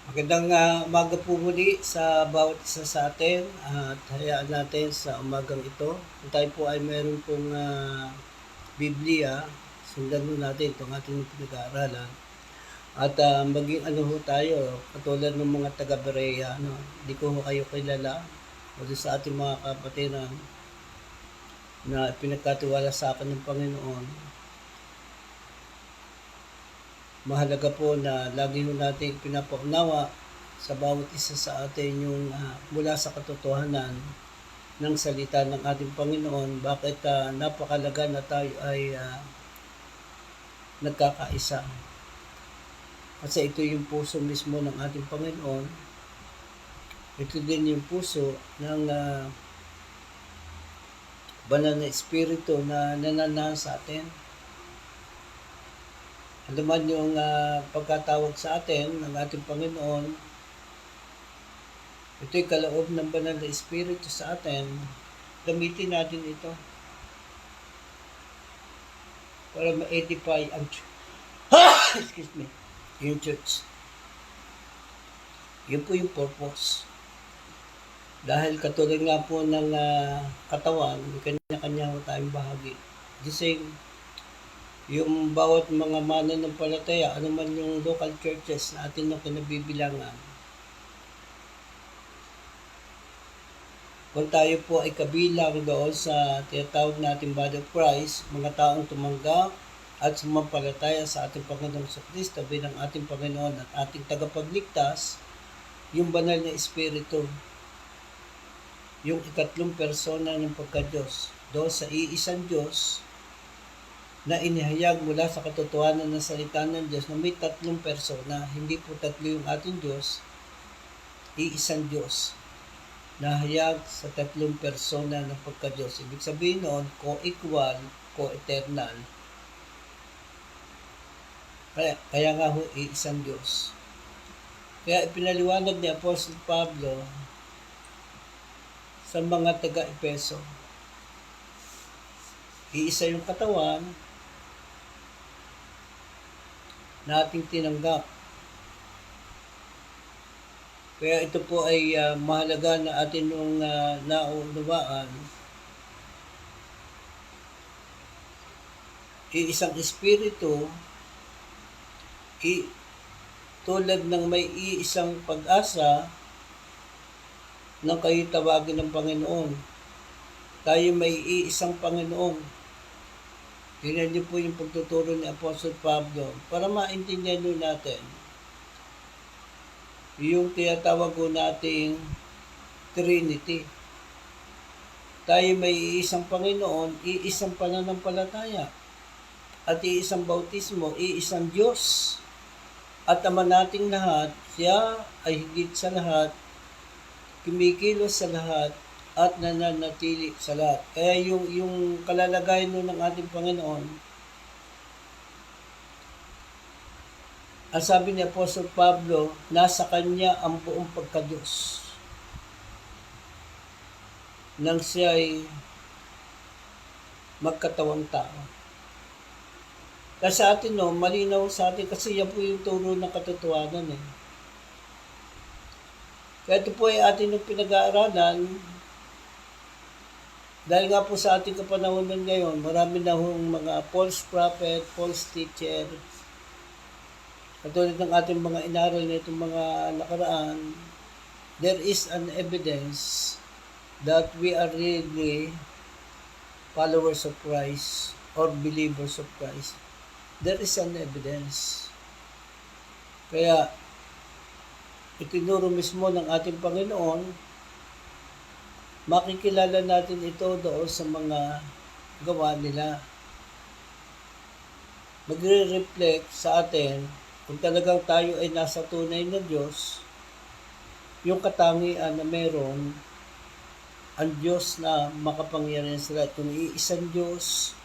Magandang umaga po muli sa bawat isa sa atin at hayaan natin sa umagang ito. Kung tayo po ay meron pong Biblia, sundan mo natin itong ating pinag-aaralan. At maging ano ho tayo, katulad ng mga taga-Berea, hindi ko ho kayo kilala o sa ating mga kapatiran na pinagkatiwala sa akin ng Panginoon. Mahalaga po na lagi ho natin pinapaunawa sa bawat isa sa atin yung mula sa katotohanan ng salita ng ating Panginoon, bakit napakalaga na tayo ay nagkakaisa. Kasi ito yung puso mismo ng ating Panginoon. Ito din yung puso ng banal na espiritu na nananahan sa atin. Alam man yung pagkatawag sa atin ng ating Panginoon, ito'y kaloob ng banal na espiritu sa atin. Gamitin natin ito para ma-edify ang excuse me, yung church. Yun po yung purpose. Dahil katulad nga po ng katawan, kanya-kanya po tayong bahagi. The same, yung bawat mga mananampalataya, ano man yung local churches na atin na kinabibilangan, kung tayo po ay kabilang doon sa tinatawag natin body of Christ, mga taong tumanggap at sumampalataya sa ating Panginoong Kristo bilang ating Panginoon at ating tagapagligtas, yung banal na espiritu, yung ikatlong persona ng pagka-Diyos, doon sa iisang Diyos na inihayag mula sa katotohanan ng salita ng Diyos na may tatlong persona, hindi po tatlo yung ating Diyos, iisang Diyos nahayag sa tatlong persona ng pagka-Diyos. Ibig sabihin noon, co-equal, co-eternal. Kaya nga ho, iisang Diyos. Kaya ipinaliwanag ni Apostle Pablo sa mga taga-Epeso. Iisa yung katawan na ating tinanggap. Kaya ito po ay mahalaga na atin nung naunawaan. Iisang espiritu, tulad ng may iisang pag-asa nang kayo tawagin ng Panginoon. Tayo may iisang Panginoon. Tingnan niyo po yung pagtuturo ni Apostle Pablo para maintindihan nyo natin yung tinatawag ko nating Trinity. Tayo may iisang Panginoon, iisang pananampalataya, at iisang bautismo, iisang Diyos. At Ama nating lahat, siya ay higit sa lahat, kumikilos sa lahat, at nananatili sa lahat. Kaya yung kalalagayan nun ng ating Panginoon, ang sabi ni Apostol Pablo, nasa Kanya ang buong pagka-Diyos. Nang siya ay magkatawang tao. Kasi sa atin, malinaw sa atin kasi yan po yung turo ng katotohanan eh. Kaya ito po ay atin yung pinag-aaralan. Dahil nga po sa ating kapanahonan ngayon, marami na hong mga false prophet, false teacher. Katulad ng ating mga inaral na itong mga nakaraan, there is an evidence that we are really followers of Christ or believers of Christ. There is an evidence. Kaya, itinuro mismo ng ating Panginoon, makikilala natin ito doon sa mga gawa nila. Magre-reflect sa atin kung talagang tayo ay nasa tunay na Diyos, yung katangian na meron ang Diyos na makapangyarihan sa lahat. Kung iisang Diyos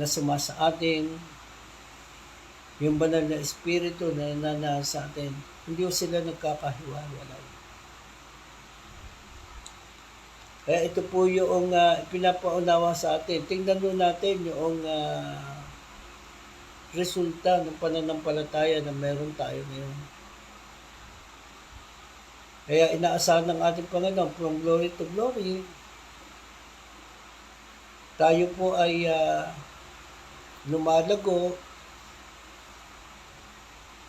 na sumasa atin, yung banal na espiritu na nananahan sa atin, hindi sila nagkakahiwa-walay. Kaya ito po yung pinapaunawa sa atin. Tingnan mo natin yung resulta ng pananampalataya na meron tayo ngayon. Kaya inaasahan ng ating Panginoon, from glory to glory, tayo po ay lumalago.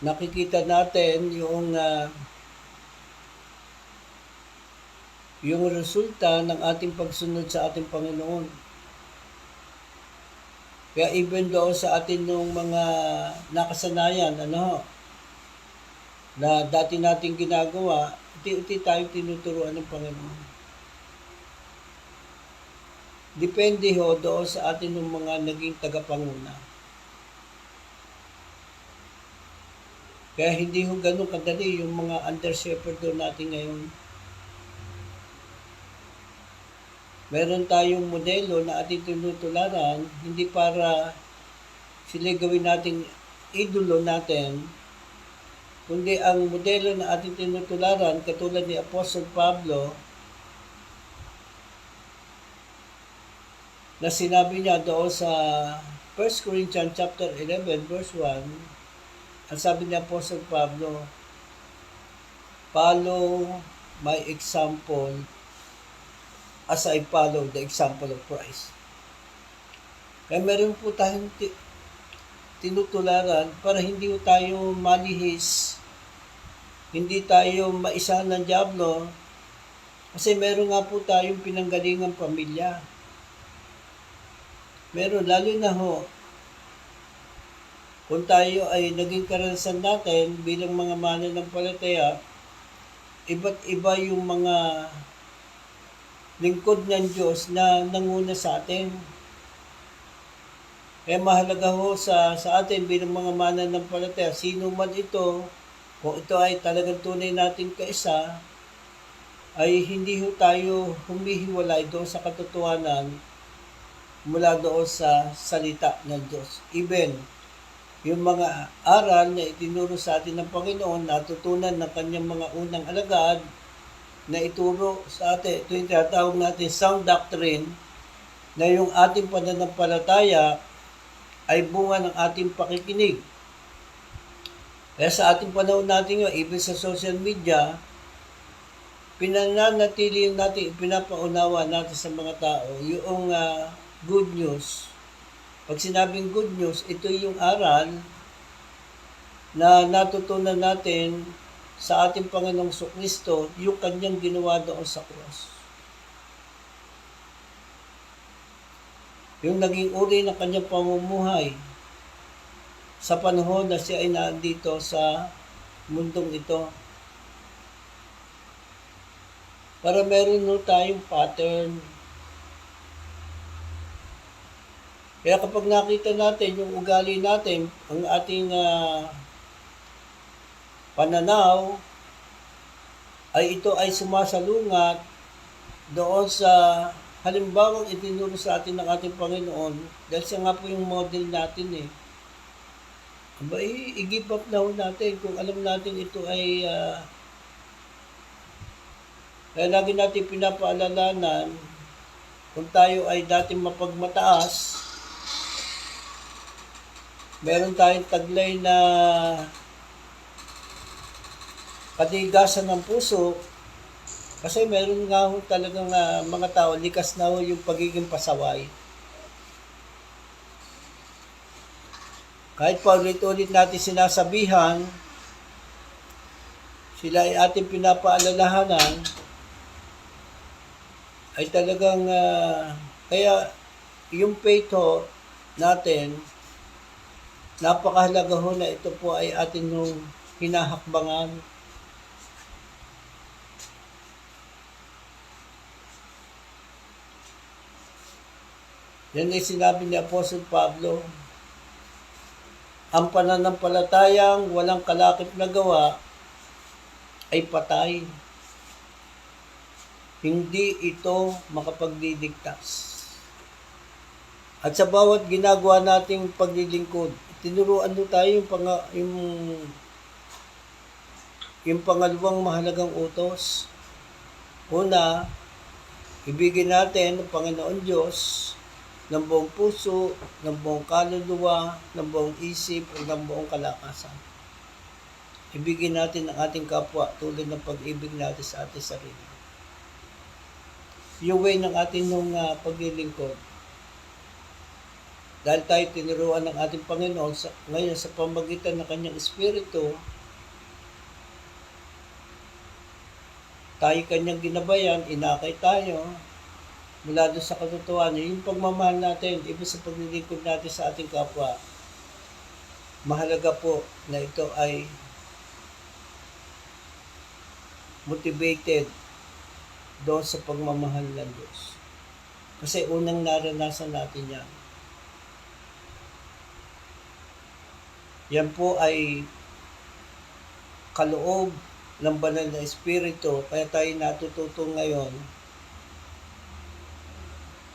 Nakikita natin yung resulta ng ating pagsunod sa ating Panginoon. Kaya even doon sa atin nung mga nakasanayan, na dati nating ginagawa, unti-unti tayo tinuturuan ng Panginoon. Depende ho doon sa atin ng mga naging tagapanguna. Kaya hindi ho ganun kadali yung mga under shepherd doon natin ngayon. Meron tayong modelo na ating tinutularan, hindi para sila gawin nating idolo natin, kundi ang modelo na ating tinutularan, katulad ni Apostle Pablo, na sinabi niya doon sa 1 Corinthians chapter 11, verse 1, ang sabi ni Apostle Pablo, follow my example as I follow the example of Christ. Kaya meron po tayong tinutularan para hindi tayo malihis, hindi tayo maisa ng dyablo, kasi meron nga po tayong pinanggalingang pamilya. Meron, lalo na ho, kung tayo ay naging karanasan natin bilang mga mananampalataya, iba't iba yung mga lingkod ng Diyos na nanguna sa atin. Kaya mahalaga ho sa atin bilang mga mananampalataya, sino man ito, kung ito ay talagang tunay nating kaisa, ay hindi ho tayo humihiwalay doon sa katotohanan mula doon sa salita ng Diyos. Even yung mga aral na itinuro sa atin ng Panginoon, natutunan ng kanyang mga unang alagad na ituro sa atin. Ito yung tinatawag natin sound doctrine, na yung ating pananampalataya ay bunga ng ating pakikinig. Kaya sa ating panahon natin yun, even sa social media, pinananatili natin, pinapaunawa natin sa mga tao yung good news. Pag sinabing good news, ito yung aral na natutunan natin sa ating Panginoong Kristo, yung kanyang ginawa doon sa cross. Yung naging uri ng kanyang pamumuhay sa panahon na siya ay nandito sa mundong ito. Para meron tayong pattern. Kaya kapag nakita natin yung ugali natin, ang ating pananaw, ay ito ay sumasalungat doon sa halimbawang itinuro sa atin ng ating Panginoon, dahil siya nga po yung model natin i-give up na ho natin kung alam natin ito ay kaya lagi natin pinapaalalanan, kung tayo ay dating mapagmataas, meron tayong taglay na katigasan ng puso, kasi meron nga ho talagang mga tao, likas na ho yung pagiging pasaway. Kahit pa ulit-ulit natin sinasabihan, sila ay ating pinapaalalahanan, ay talagang, kaya yung faith ho natin, napakahalaga ho na ito po ay atin nung hinahakbangan. Yan ay sinabi ni Apostle Pablo, ang pananampalatayang walang kalakip na gawa ay patay. Hindi ito makapagdidiktas. At sa bawat ginagawa nating paglilingkod, tinuruan mo tayo yung pangalawang mahalagang utos. Una, ibigin natin ang Panginoon Diyos ng buong puso, ng buong kaluluwa, ng buong isip, o ng buong kalakasan. Ibigin natin ang ating kapwa tulad ng pag-ibig natin sa ating sarili. Yung way ng ating nung paglilingkod. Dahil tayo tinuruan ng ating Panginoon ngayon sa pamagitan ng Kanyang Espiritu, tayo Kanyang ginabayan, inakay tayo, mula doon sa katotohanan, yung pagmamahal natin, ibig sa paglilingkod natin sa ating kapwa, mahalaga po na ito ay motivated doon sa pagmamahal ng Diyos. Kasi unang naranasan natin yan. Yan po ay kaloob ng banal na Espiritu, kaya tayo natututo ngayon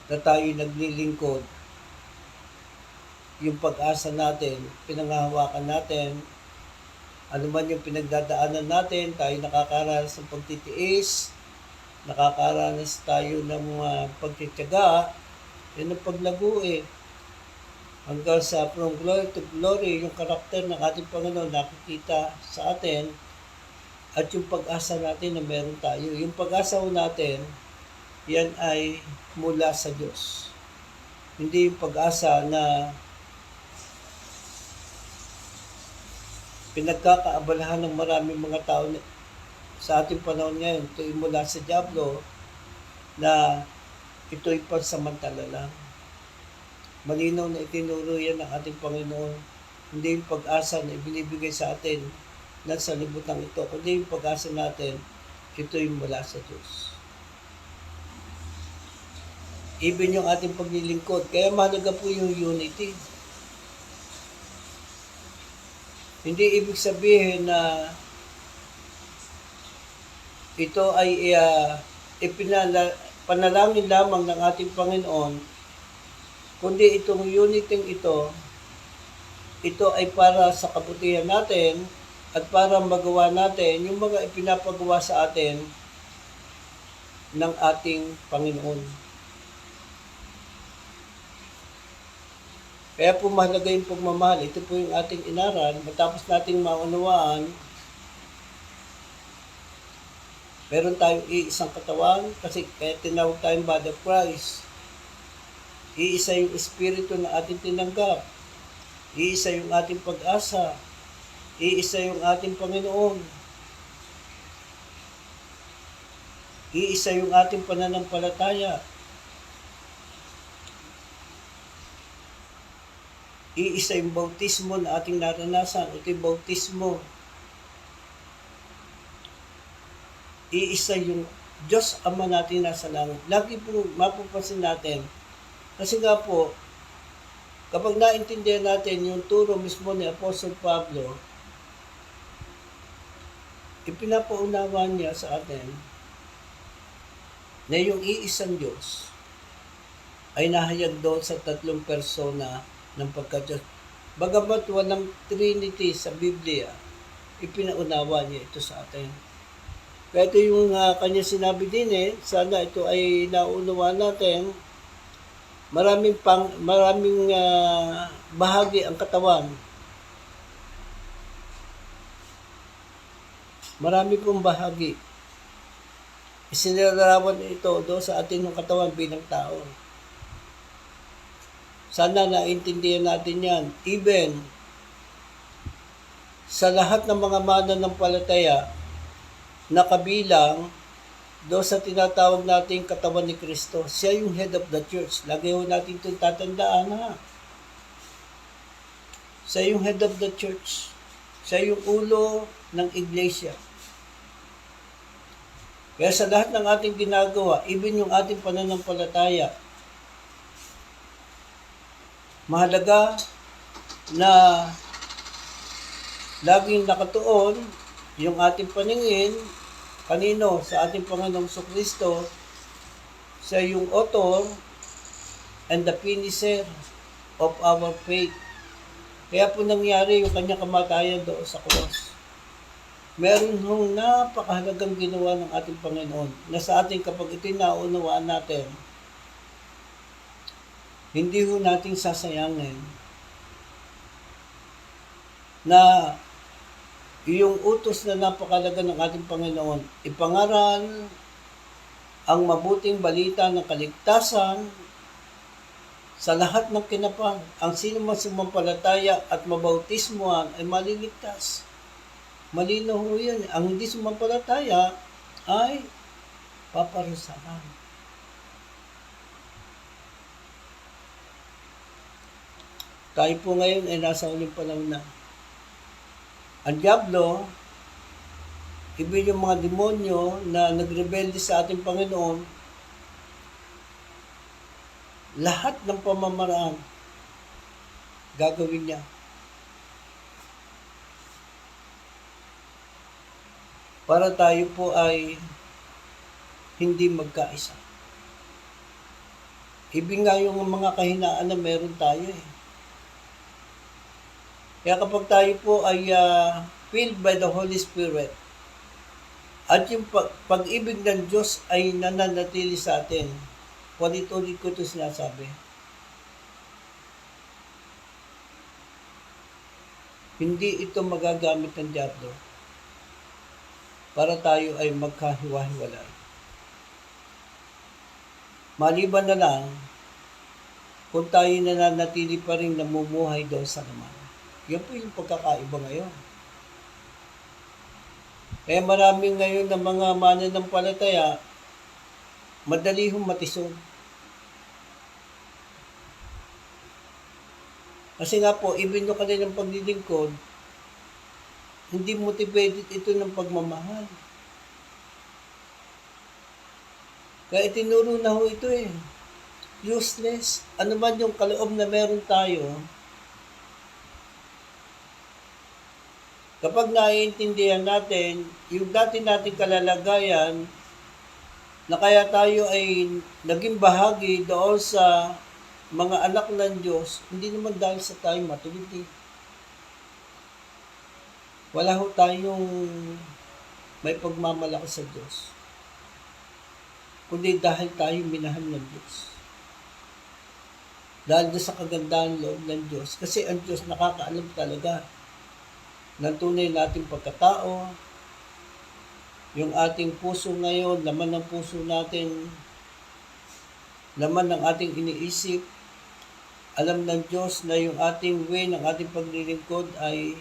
na tayo naglilingkod. Yung pag-asa natin, pinanghahawakan natin, ano man yung pinagdadaanan natin, tayo nakakaranas ng pagtitiis, nakakaranas tayo ng mga pagtitiyaga, yun ang paglago eh. Hanggang sa from glory to glory, yung karakter ng ating Panginoon nakikita sa atin, at yung pag-asa natin na meron tayo. Yung pag-asa natin, yan ay mula sa Diyos. Hindi yung pag-asa na pinagkakaabalahan ng maraming mga tao sa ating panahon ngayon. Ito ay mula sa Diablo na ito'y pansamantala lang. Malinaw na itinuro yan ng ating Panginoon. Hindi yung pag-asa na ibinibigay sa atin na sa libutan ito, kundi yung pag-asa natin, ito'y mula sa Diyos. Even yung ating paglilingkod. Kaya mahalaga po yung unity. Hindi ibig sabihin na ito ay panalangin lamang ng ating Panginoon, kundi itong unity ito ay para sa kabutihan natin at para magawa natin yung mga ipinapagawa sa atin ng ating Panginoon. Kaya po mahalaga yung pagmamahal. Ito po yung ating inaral. Matapos nating maunawaan, meron tayong iisang katawan kasi kaya tinawag tayong body of Christ. Iisa yung espiritu na ating tinanggap. Iisa yung ating pag-asa. Iisa yung ating Panginoon. Iisa yung ating pananampalataya. Iisa yung bautismo na ating naranasan. Ito yung bautismo. Iisa yung Diyos Ama natin nasa langit. Lagi po mapapansin natin. Kasi nga po, kapag naintindihan natin yung turo mismo ni Apostle Pablo, ipinapaunawa niya sa atin na yung iisang Diyos ay nahayag doon sa tatlong persona ng pagka-Diyos. Bagamat walang Trinity sa Biblia, ipinaunawa niya ito sa atin. Kaya ito yung kanya sinabi din sana ito ay nauunawa natin. Maraming bahagi ang katawan. Marami pong bahagi. Isinilarawan ito doon sa atin ng katawan bilang tao. Sana naintindihan natin yan. Even sa lahat ng mga mananampalataya na kabilang doon sa tinatawag nating katawan ni Kristo, siya yung head of the church. Lagi ho natin itong tatandaan Siya yung head of the church. Siya yung ulo ng iglesia. Kaya sa lahat ng ating ginagawa, even yung ating pananampalataya, mahalaga na laging nakatuon yung ating paningin kanino sa ating Panginoong Kristo. Siya yung author and the finisher of our faith. Kaya po nangyari yung kanyang kamatayan doon sa cross. Meron hong napakahalagang ginawa ng ating Panginoon na sa ating kapag ito naunawaan natin, Hindi ho nating sasayangin na yung utos na napakalaga ng ating Panginoon, ipangaral ang mabuting balita ng kaligtasan sa lahat ng kinapang. Ang sino man sumampalataya at mabautismuhan ay maliligtas. Malinaw ho yan. Ang hindi sumampalataya ay paparusahan. Tayo po ngayon ay nasa uling panahon na. Ang diablo, ibig yung mga demonyo na nagrebelde sa ating Panginoon, lahat ng pamamaraan gagawin niya para tayo po ay hindi magkaisa. Ibig nga yung mga kahinaan na meron tayo eh. Kaya kapag tayo po ay filled by the Holy Spirit, at yung pag-ibig ng Diyos ay nananatili sa atin, ulit-ulit ko ito sinasabi, hindi ito magagamit ng diablo para tayo ay magkahiwa-hiwalay. Maliban na lang kung tayo nananatili pa rin namumuhay doon sa laman. Yan po yung pagkakaiba ngayon. Kaya maraming ngayon na mga mananampalataya, madali hong matisod. Kasi nga po, even yung kanilang paglilingkod, hindi motivated ito ng pagmamahal. Kaya itinuro na ho ito eh. Useless. Ano man yung kaloob na meron tayo, kapag naiintindihan natin, yung dati nating kalalagayan, na kaya tayo ay naging bahagi doon sa mga anak ng Diyos, hindi naman dahil sa tayo matuliti. Wala ho tayong may pagmamalaki sa Diyos, kundi dahil tayo minahal ng Diyos. Dahil sa kagandahan loob ng Diyos. Kasi ang Diyos nakakaalam talaga ng tunay nating pagkatao, yung ating puso ngayon, laman ng puso natin, laman ng ating iniisip, alam ng Diyos na yung ating way, ng ating paglilingkod ay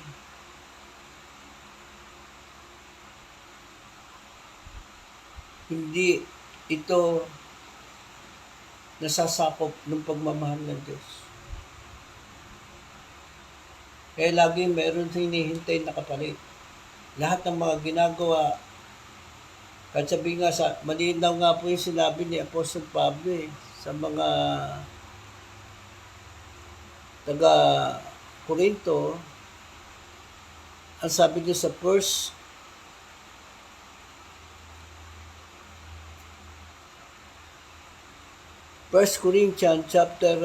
hindi ito nasasakop ng pagmamahal ng Diyos. Kaya lagi meron hinihintay na kapalit. Lahat ng mga ginagawa, kahit sabi nga, malinaw nga po yung sinabi ni Apostle Pablo sa mga taga-Corinto, ang sabi niya sa First Corinthians chapter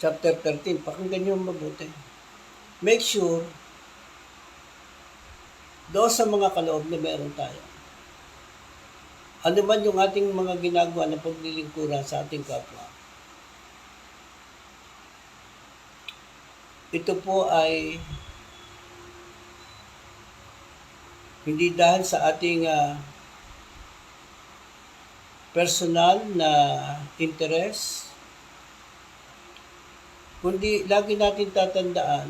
13, pakinggan niyo mabuti. Make sure doon sa mga kaloob na meron tayo, ano man yung ating mga ginagawa na paglilingkuran sa ating kapwa, ito po ay hindi dahil sa ating personal na interest, kundi lagi natin tatandaan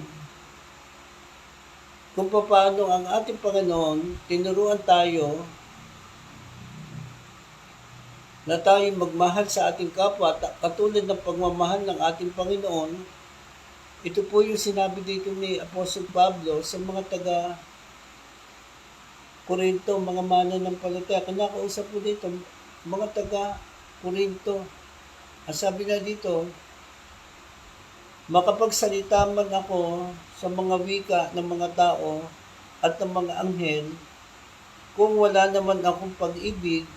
kung paano ang ating Panginoon tinuruan tayo na tayo magmahal sa ating kapwa katulad ng pagmamahal ng ating Panginoon. Ito po yung sinabi dito ni Apostle Pablo sa mga taga Corinto, mga mananampalataya. Kinakausap po dito, mga taga Corinto. Ang sabi na dito, makapagsalita man ako sa mga wika ng mga tao at ng mga anghel, kung wala naman akong pag-ibig,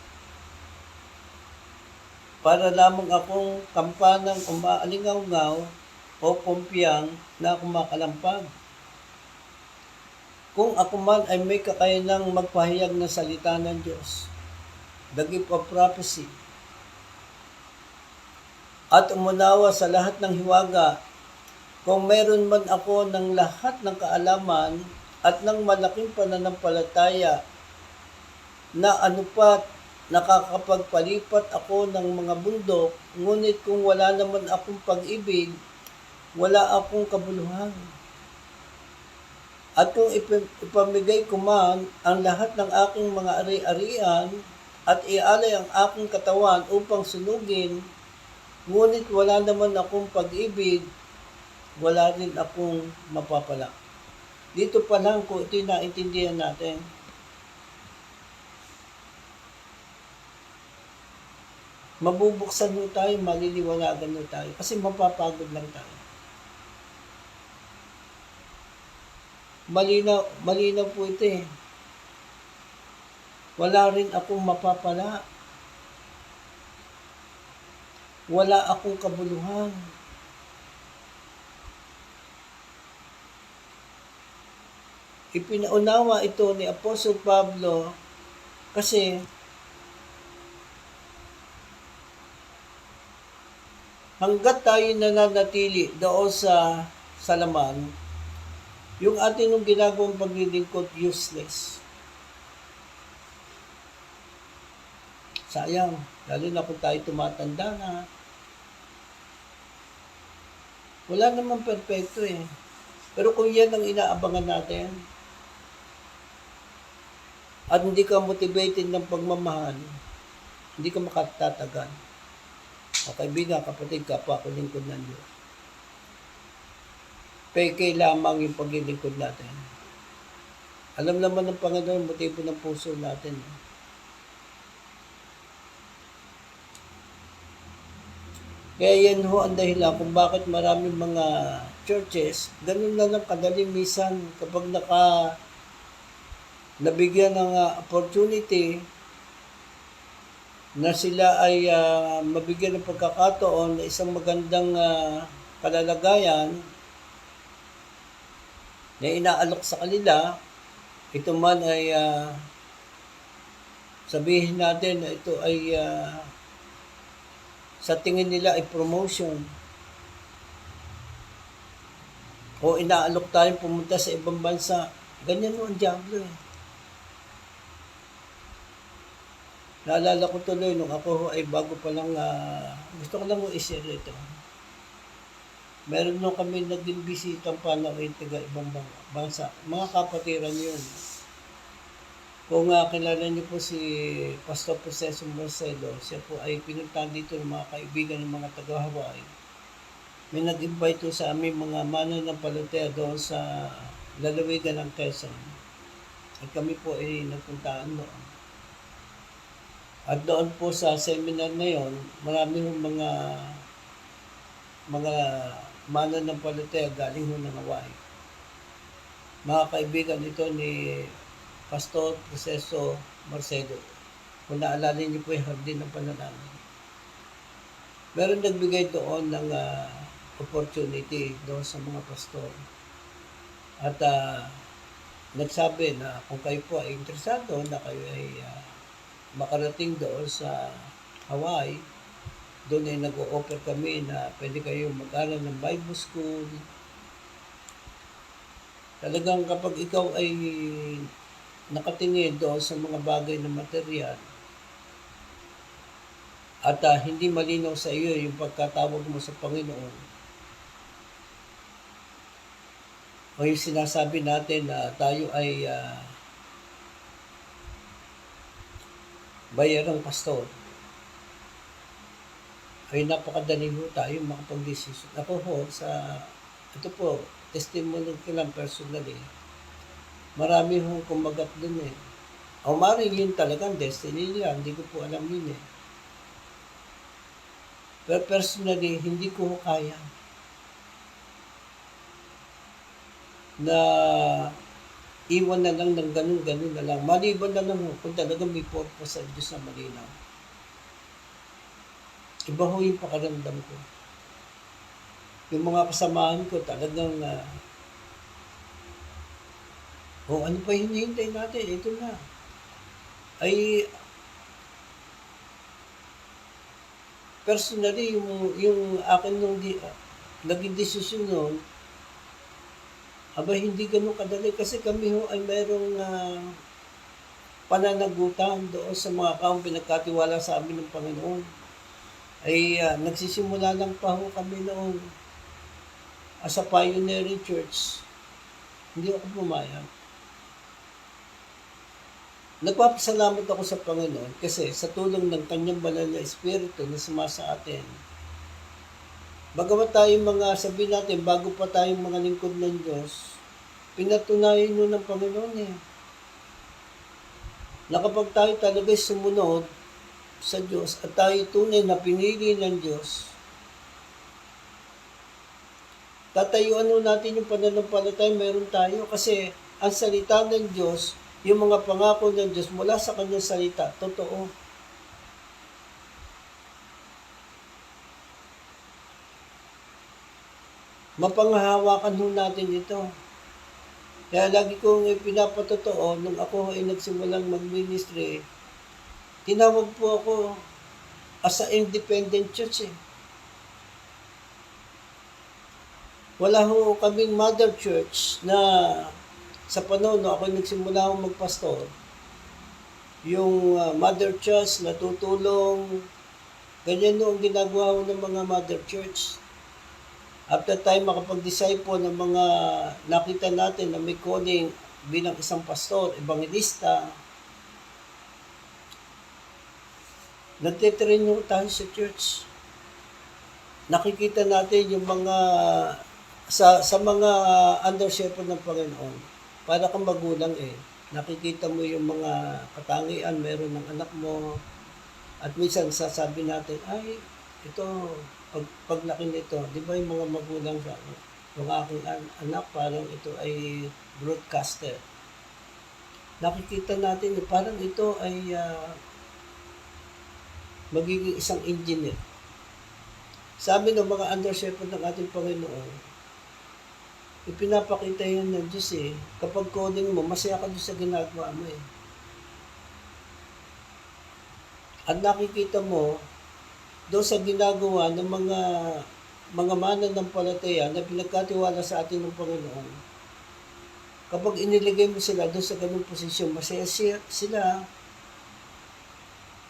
para lamang akong kampanang umaalingaw-ngaw o kumpiyang na kumakalampag. Kung ako man ay may kakayanang magpahayag ng salita ng Diyos, the gift of prophecy, at umunawa sa lahat ng hiwaga, kung meron man ako ng lahat ng kaalaman at ng malaking pananampalataya na anupat nakakapagpalipat ako ng mga bundok, ngunit kung wala naman akong pag-ibig, wala akong kabuluhan. At kung ipamigay ko man ang lahat ng aking mga ari-arian at ialay ang aking katawan upang sunugin, ngunit wala naman akong pag-ibig, wala rin akong mapapala. Dito pa lang kung ito'y naintindihan natin, mabubuksan mo tayo, maliliwanagan mo tayo, kasi mapapagod lang tayo. Malinaw po ito eh. Wala rin akong mapapala. Wala akong kabuluhan. Ipinaunawa ito ni Apostle Pablo kasi hanggat tayo nananatili doon sa laman, yung atin nung ginagawang paglilingkod useless. Sayang, lalo na kung tayo tumatanda na. Wala namang perfecto eh. Pero kung yan ang inaabangan natin, at hindi ka motivated ng pagmamahal, hindi ka makatatagan. O kaibigan, kapatid, kapwa ko lingkod ng Diyos. Peke lamang yung paglilingkod natin. Alam naman ng Panginoon, motibo ng puso natin. Kaya yan ho ang dahilan kung bakit maraming mga churches, ganun lang ang kadali minsan kapag nabigyan ng opportunity na sila ay mabigyan ng pagkakataon na isang magandang kalalagayan na inaalok sa kanila, ito man ay sabihin natin na ito ay sa tingin nila ay promotion o inaalok tayong pumunta sa ibang bansa. Ganyan mo ang diablo eh. Naalala ko tuloy nung ako ay bago pa lang gusto ko lang i-share ito. Meron nung kami naging bisitang panawin taga ibang bansa. Mga kapatiran yun. Kung kilala niyo po si Pastor Proceso Marcelo, siya po ay pinuntahan dito ng mga kaibigan ng mga taga-Hawaii. May nag-invite po sa aming mga mananampalataya doon sa lalawigan ng Quezon. At kami po ay nagpuntaan doon. At doon po sa seminar na yon, marami mga mananampalataya galing ho ng Hawaii. Mga kaibigan ito ni Pastor Proceso Marcelo. Kung naalala niyo po yung hardin ng panalangin. Meron nagbigay doon ng opportunity doon sa mga pastor. At nagsabi na kung kayo po ay interesado na kayo ay makarating doon sa Hawaii, doon ay nag-o-offer kami na pwede kayo mag-aral ng Bible School. Talagang kapag ikaw ay nakatingin doon sa mga bagay na material at hindi malinaw sa iyo yung pagkatawag mo sa Panginoon o yung sinasabi natin na tayo ay bayarang pastor, ay napakadali ho tayo makapag-decision. Ako ho, ito po, testimony ko lang personally. Marami ho kumagat dun eh. O maring yun talagang destiny nila, hindi ko po alam yun eh. Pero personally, hindi ko ho kaya na iwan na lang ng ganun-ganun na lang. Maliban na lang ho kung talagang may purpose sa Diyos na malinaw. iba ho yung pakiramdam ko. Yung mga kasamahan ko talagang, ano pa hinihintay natin? Ito na. Ay, personally, yung akin nung naging desisyon nun, hindi ganun kadali kasi kami ho ay merong pananagutan doon sa mga kaong pinagkatiwala sa amin ng Panginoon. Ay nagsisimula lang pa ho kami noon as a pioneering church. Hindi ako pumayag. Nagpapasalamat ako sa Panginoon kasi sa tulong ng Kanyang banal na Espiritu na sumasa atin. Bagamat tayong sabihin natin, bago pa tayong mga lingkod ng Diyos, pinatunayan nun ng Panginoon na kapag tayo talaga sumunod sa Diyos at tayo tunay na pinili ng Diyos, tatayuan nun natin yung pananampalataya meron tayo kasi ang salita ng Diyos, yung mga pangako ng Diyos mula sa Kanyang salita, totoo. Mapanghahawakan ho natin ito. Kaya lagi kong pinapatotoo, nung ako ay nagsimulang mag-ministry, tinawag po ako as a independent church Wala ho kaming mother church na sa panahon no, ako nagsimula akong magpastor. Yung mother church na tutulong, ganyan no ang ginagawa ko ng mga mother church. After time makapag-disciple ng mga nakita natin na may calling bilang isang pastor, evangelista, nagtitrain tayo sa church. Nakikita natin yung mga sa mga under shepherd ng Panginoon. Para kang magulang nakikita mo yung mga katangian meron ng anak mo at minsan sasabi natin, ay, ito, paglaki nito, di ba yung mga magulang sa yung aking anak, parang ito ay broadcaster. Nakikita natin, parang ito ay magiging isang engineer. Sabi ng mga under shepherd ng ating Panginoon, ipinapakita yun ng Diyos kapag calling mo, masaya ka doon sa ginagawa mo At nakikita mo, doon sa ginagawa ng mga mananampalataya na pinagkatiwala sa atin ng Panginoon, kapag iniligay mo sila doon sa ganung posisyon, masaya sila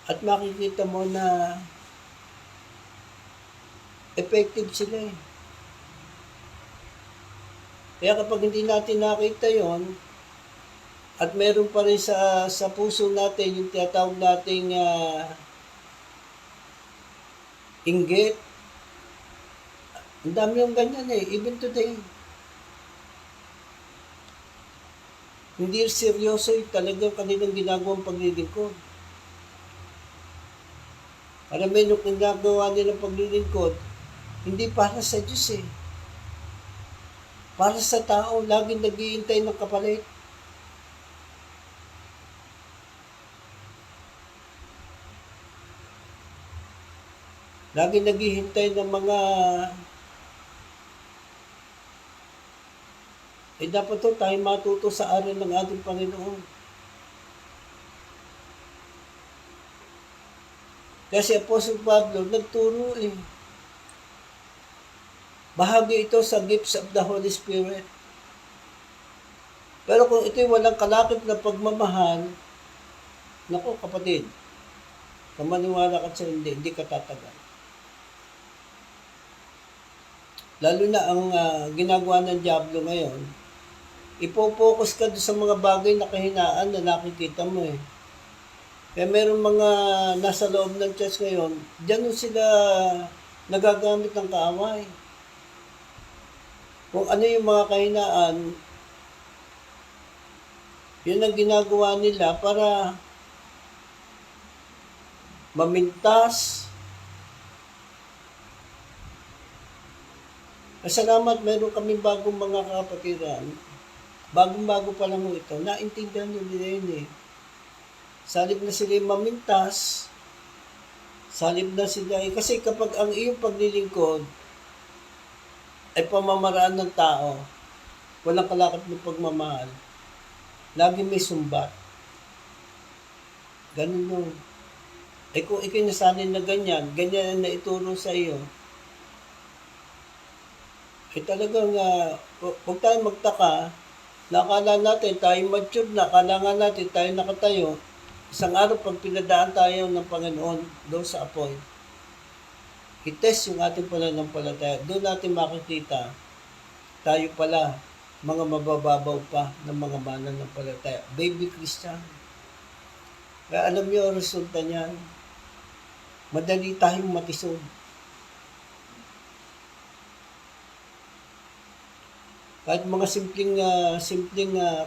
at makikita mo na effective sila Kaya kapag hindi natin nakita yon at meron pa rin sa puso natin yung tinatawag nating inggit, ang dami yung ganyan even today. Hindi seryoso talagang kanilang ginagawang paglilingkod. Karamihan yung ginagawa nilang paglilingkod, hindi para sa Diyos Para sa tao, laging naghihintay ng kapalit. Laging naghihintay ng mga dapat tayo matuto sa aral ng ating Panginoon. Kasi Apostle Pablo nagturo Bahagi ito sa gifts of the Holy Spirit. Pero kung ito'y walang kalakip na pagmamahal, naku kapatid, kung maniwala ka sa hindi ka tatagal. Lalo na ang ginagawa ng Diablo ngayon, ipopokus ka doon sa mga bagay na kahinaan na nakikita mo Kaya meron mga nasa loob ng church ngayon, diyan sila nagagamit ng kaaway. Kung ano yung mga kahinaan, yun ang ginagawa nila para mamintas. Salamat, meron kaming bagong mga kapatiran. Bagong-bago pa lang ito. Naintindihan nila yun Salib na sila mamintas, Salib na sila eh. Kasi kapag ang iyong paglilingkod ay pamamaraan ng tao, walang kalakip ng pagmamahal, lagi may sumbat. Ganun yun. Eh kung ikay nasanay na ganyan ang naituro sa iyo, eh talagang huwag tayo magtaka na akala natin tayo matured na, akala nga natin tayo nakatayo. Isang araw pag pinadaan tayo ng Panginoon doon sa apoy, i-test yung ating pananampalataya. Doon natin makikita tayo pala mga mabababaw pa ng mga mananampalataya. Baby Christian. Kaya alam niyo ang resulta niyan. Madali tayong matisod. Kahit mga simpleng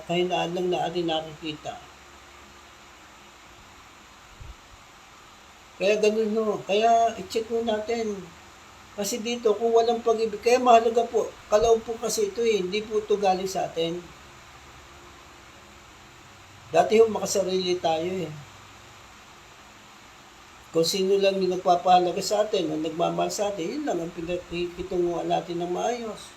kahinaan lang na ating nakikita. Kaya ganun no. Kaya i-check mo natin. Kasi dito, kung walang pag-ibig, kaya mahalaga po, kaloob po kasi ito eh, hindi po ito galing sa atin. Dati makasarili tayo eh. Kung sino lang yung nagpapahalaga sa atin o nagmamahal sa atin, yun lang ang pinakikitunguhan natin ng maayos.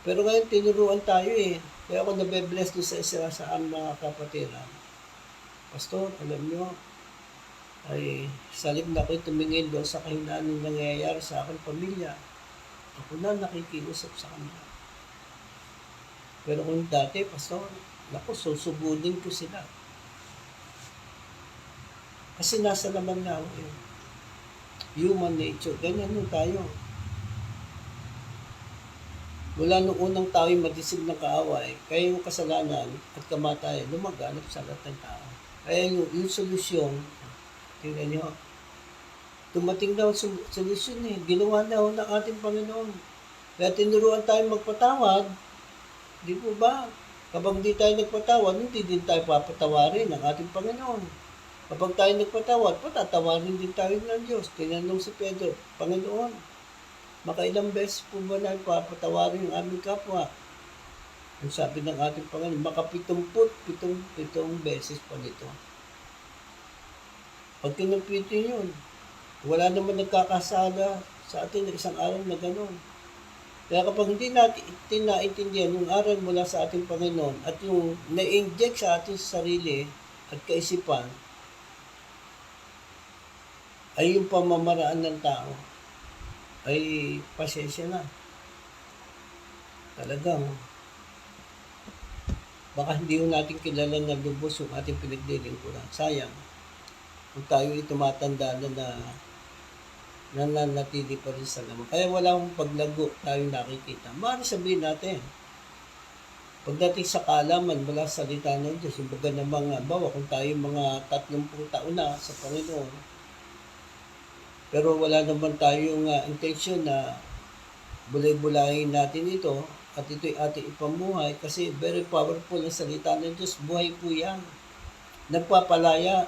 Pero ngayon, tinuruan tayo eh. Kaya ako nabe-bless doon sa isa sa mga kapatiran. Pastor, alam nyo, ay salib na ako'y tumingin doon sa kahinaan ng nangyayari sa aking pamilya. Ako na nakikiusap sa kanila. Pero kung dati, Pastor, naku, susugudin ko sila. Kasi nasa laman na ako yun. Human nature. Ganyan nun tayo. Mula nung unang tao yung madisig ng kaaway, kaya yung kasalanan at kamatayan, lumaganap sa lahat ng tao. Kaya yung solusyon, tingnan nyo, tumating daw solusyon eh. Ginawa na ng ating Panginoon. Kaya tinuruan tayo magpatawad. Di po ba? Kapag di tayo nagpatawad, hindi din tayo papatawarin ng ating Panginoon. Kapag tayo nagpatawad, patatawarin din tayo ng Diyos. Tinanong si Pedro, Panginoon, makailang beses po ba na papatawarin yung aming kapwa? Ang sabi ng ating Panginoon, makapitumput-pitong beses pa nito. Pag kinumpitin yun, wala naman nagkakasala sa atin na isang araw na gano'n. Kaya kapag hindi natin naintindihan yung aral mula sa ating Panginoon at yung na-inject sa ating sarili at kaisipan, ay yung pamamaraan ng tao, ay pasensya na. Talagang, baka hindi yung natin kilala na lubos yung ating pinaglilingkuran. Sayang. Kung tayo tumatanda na nananatili pa rin sa laman. Kaya wala akong paglago tayong nakikita. Maaari sabihin natin, pagdating sa kaalaman mula sa salita ng Diyos, yung baga ng mga bawa, kung tayo mga 30 taon na sa Panginoon, pero wala naman tayong intention na bulay-bulayin natin ito at ito'y ating ipamuhay kasi very powerful ang salita ng Diyos. Buhay po yan. Nagpapalaya.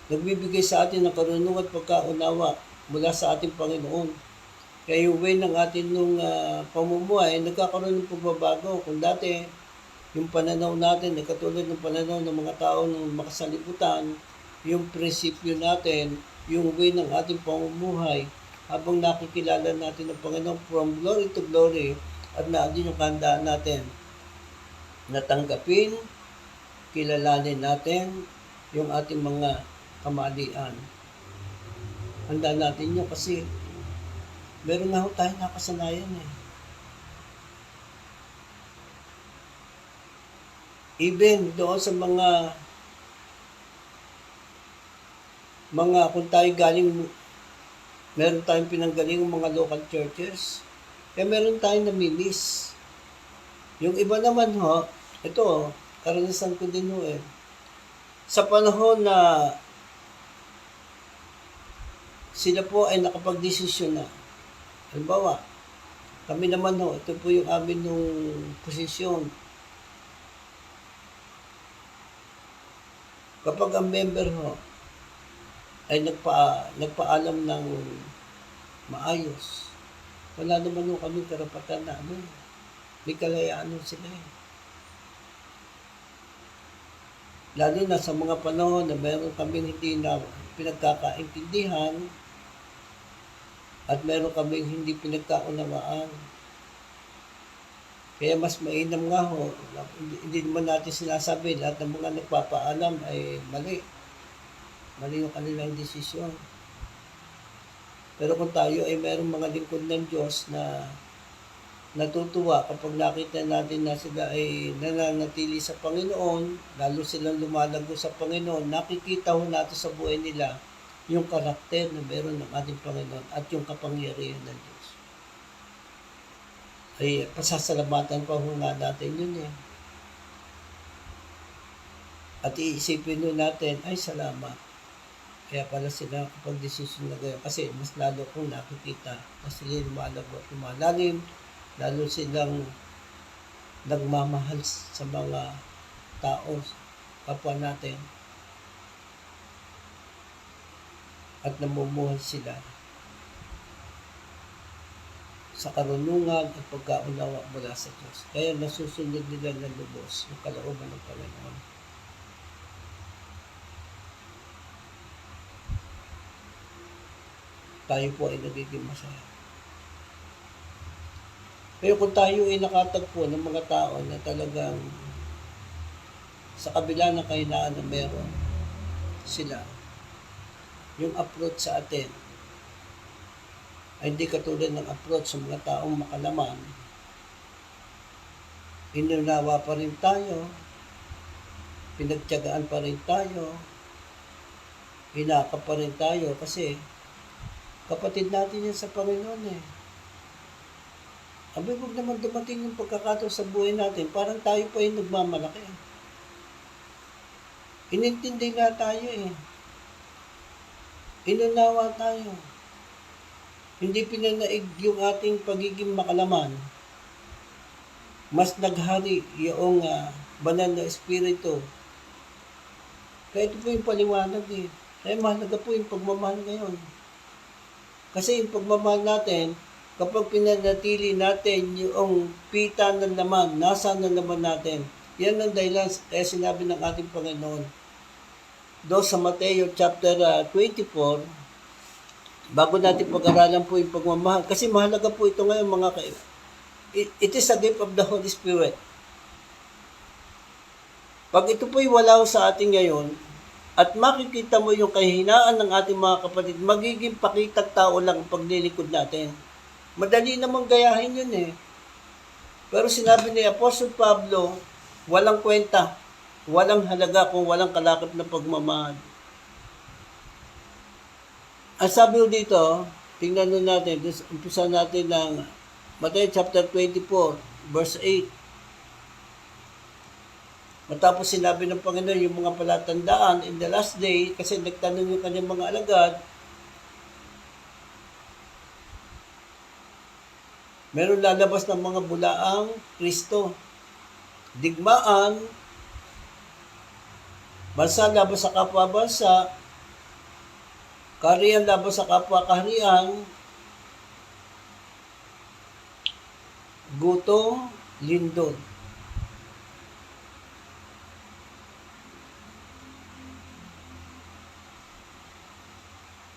Nagbibigay sa atin ng karunungan at pagkaunawa mula sa ating Panginoon. Kaya yung way ng atin nung pamumuhay, nagkakaroon ng pagbabago. Kung dati, yung pananaw natin, katulad ng pananaw ng mga tao ng makasalibutan, yung prinsipyo natin, yung way ng ating pamumuhay, habang nakikilala natin ang Panginoon from glory to glory, at naandun yung kahandaan natin, natanggapin, kilalanin natin yung ating mga kamalian. Handa natin yun kasi meron nga ho tayo nakasanayan eh. Even doon sa mga kung tayo galing, meron tayong pinanggaling ng mga local churches, kaya meron tayong namimiss. Yung iba naman ho, ito, karanasan ko din ho eh. Sa panahon na sila po ay nakapag-desisyon na. Halimbawa, kami naman ho, ito po yung amin nung posisyon. Kapag ang member ho, ay nagpaalam ng maayos, wala naman nung kami karapatan na may kalayaan sila eh. Lalo na sa mga panahon na meron kami hindi na pinagkakaintindihan at meron kaming hindi pinagkaunawaan. Kaya mas mainam nga ho, hindi naman natin sinasabi, lahat ng mga nagpapaalam ay mali. Mali yung kanilang desisyon. Pero kung tayo ay mayroong mga lingkod ng Diyos na natutuwa kapag nakita natin na sila ay nananatili sa Panginoon, lalo silang lumalago sa Panginoon, nakikita ho natin sa buhay nila yung karakter na meron ng ating Panginoon at yung kapangyarihan ng Diyos. Ay pasasalamatan pa ho nga natin yun eh. At iisipin ho natin, ay salamat. Kaya pala sila kapag desisyon na gano'n. Kasi mas lalo kong nakikita na sila lumalago at lumalalim. Lalo silang nagmamahal sa mga tao, kapwa natin. At namumuhay sila sa karunungan at pagkaunawa mula sa Diyos. Kaya nasusunod nila ng lubos yung kalooban ng Panginoon. Tayo po ay nagiging masaya. Pero kung tayo ay nakatagpo ng mga tao na talagang sa kabila ng kahinaan na meron sila, yung approach sa atin ay hindi katulad ng approach sa mga taong makalaman, inunawa pa rin tayo, pinagtiyagaan pa rin tayo, hinaka pa rin tayo kasi kapatid natin yan sa Panginoon eh. Abay, huwag naman dumating yung pagkakataon sa buhay natin, parang tayo pa yung nagmamalaki. Inintindi nga tayo eh. Inunawa tayo. Hindi pinanaig yung ating pagiging makalaman. Mas naghari yung banal na espiritu. Kaya ito po yung paliwanag eh. Kaya mahalaga po yung pagmamahal ngayon. Kasi yung pagmamahal natin, kapag pinanatili natin yung pita ng laman, nasa ng laman natin, yan ang dahilan kaya sinabi ng ating Panginoon. Doon sa Mateo chapter 24, bago natin pag-aralan po yung pagmamahal, kasi mahalaga po ito ngayon mga kaibigan. It is a gift of the Holy Spirit. Pag ito po'y wala sa atin ngayon, at makikita mo yung kahinaan ng ating mga kapatid, magiging pakitag tao lang ang paglilikod natin. Madali namang gayahin yun eh. Pero sinabi ni Apostle Pablo, walang kwenta, walang halaga kung walang kalakip na pagmamahal. Ang sabi dito, tingnan nun natin, umpisa natin ng Matthew chapter 24, verse 8. Matapos sinabi ng Panginoon yung mga palatandaan in the last day, kasi nagtanong yung kanyang mga alagad, meron lalabas ng mga bulaang Kristo. Digmaan, bansa laban sa kapwa bansa, kaharian laban sa kapwa kaharian, gutom, lindol.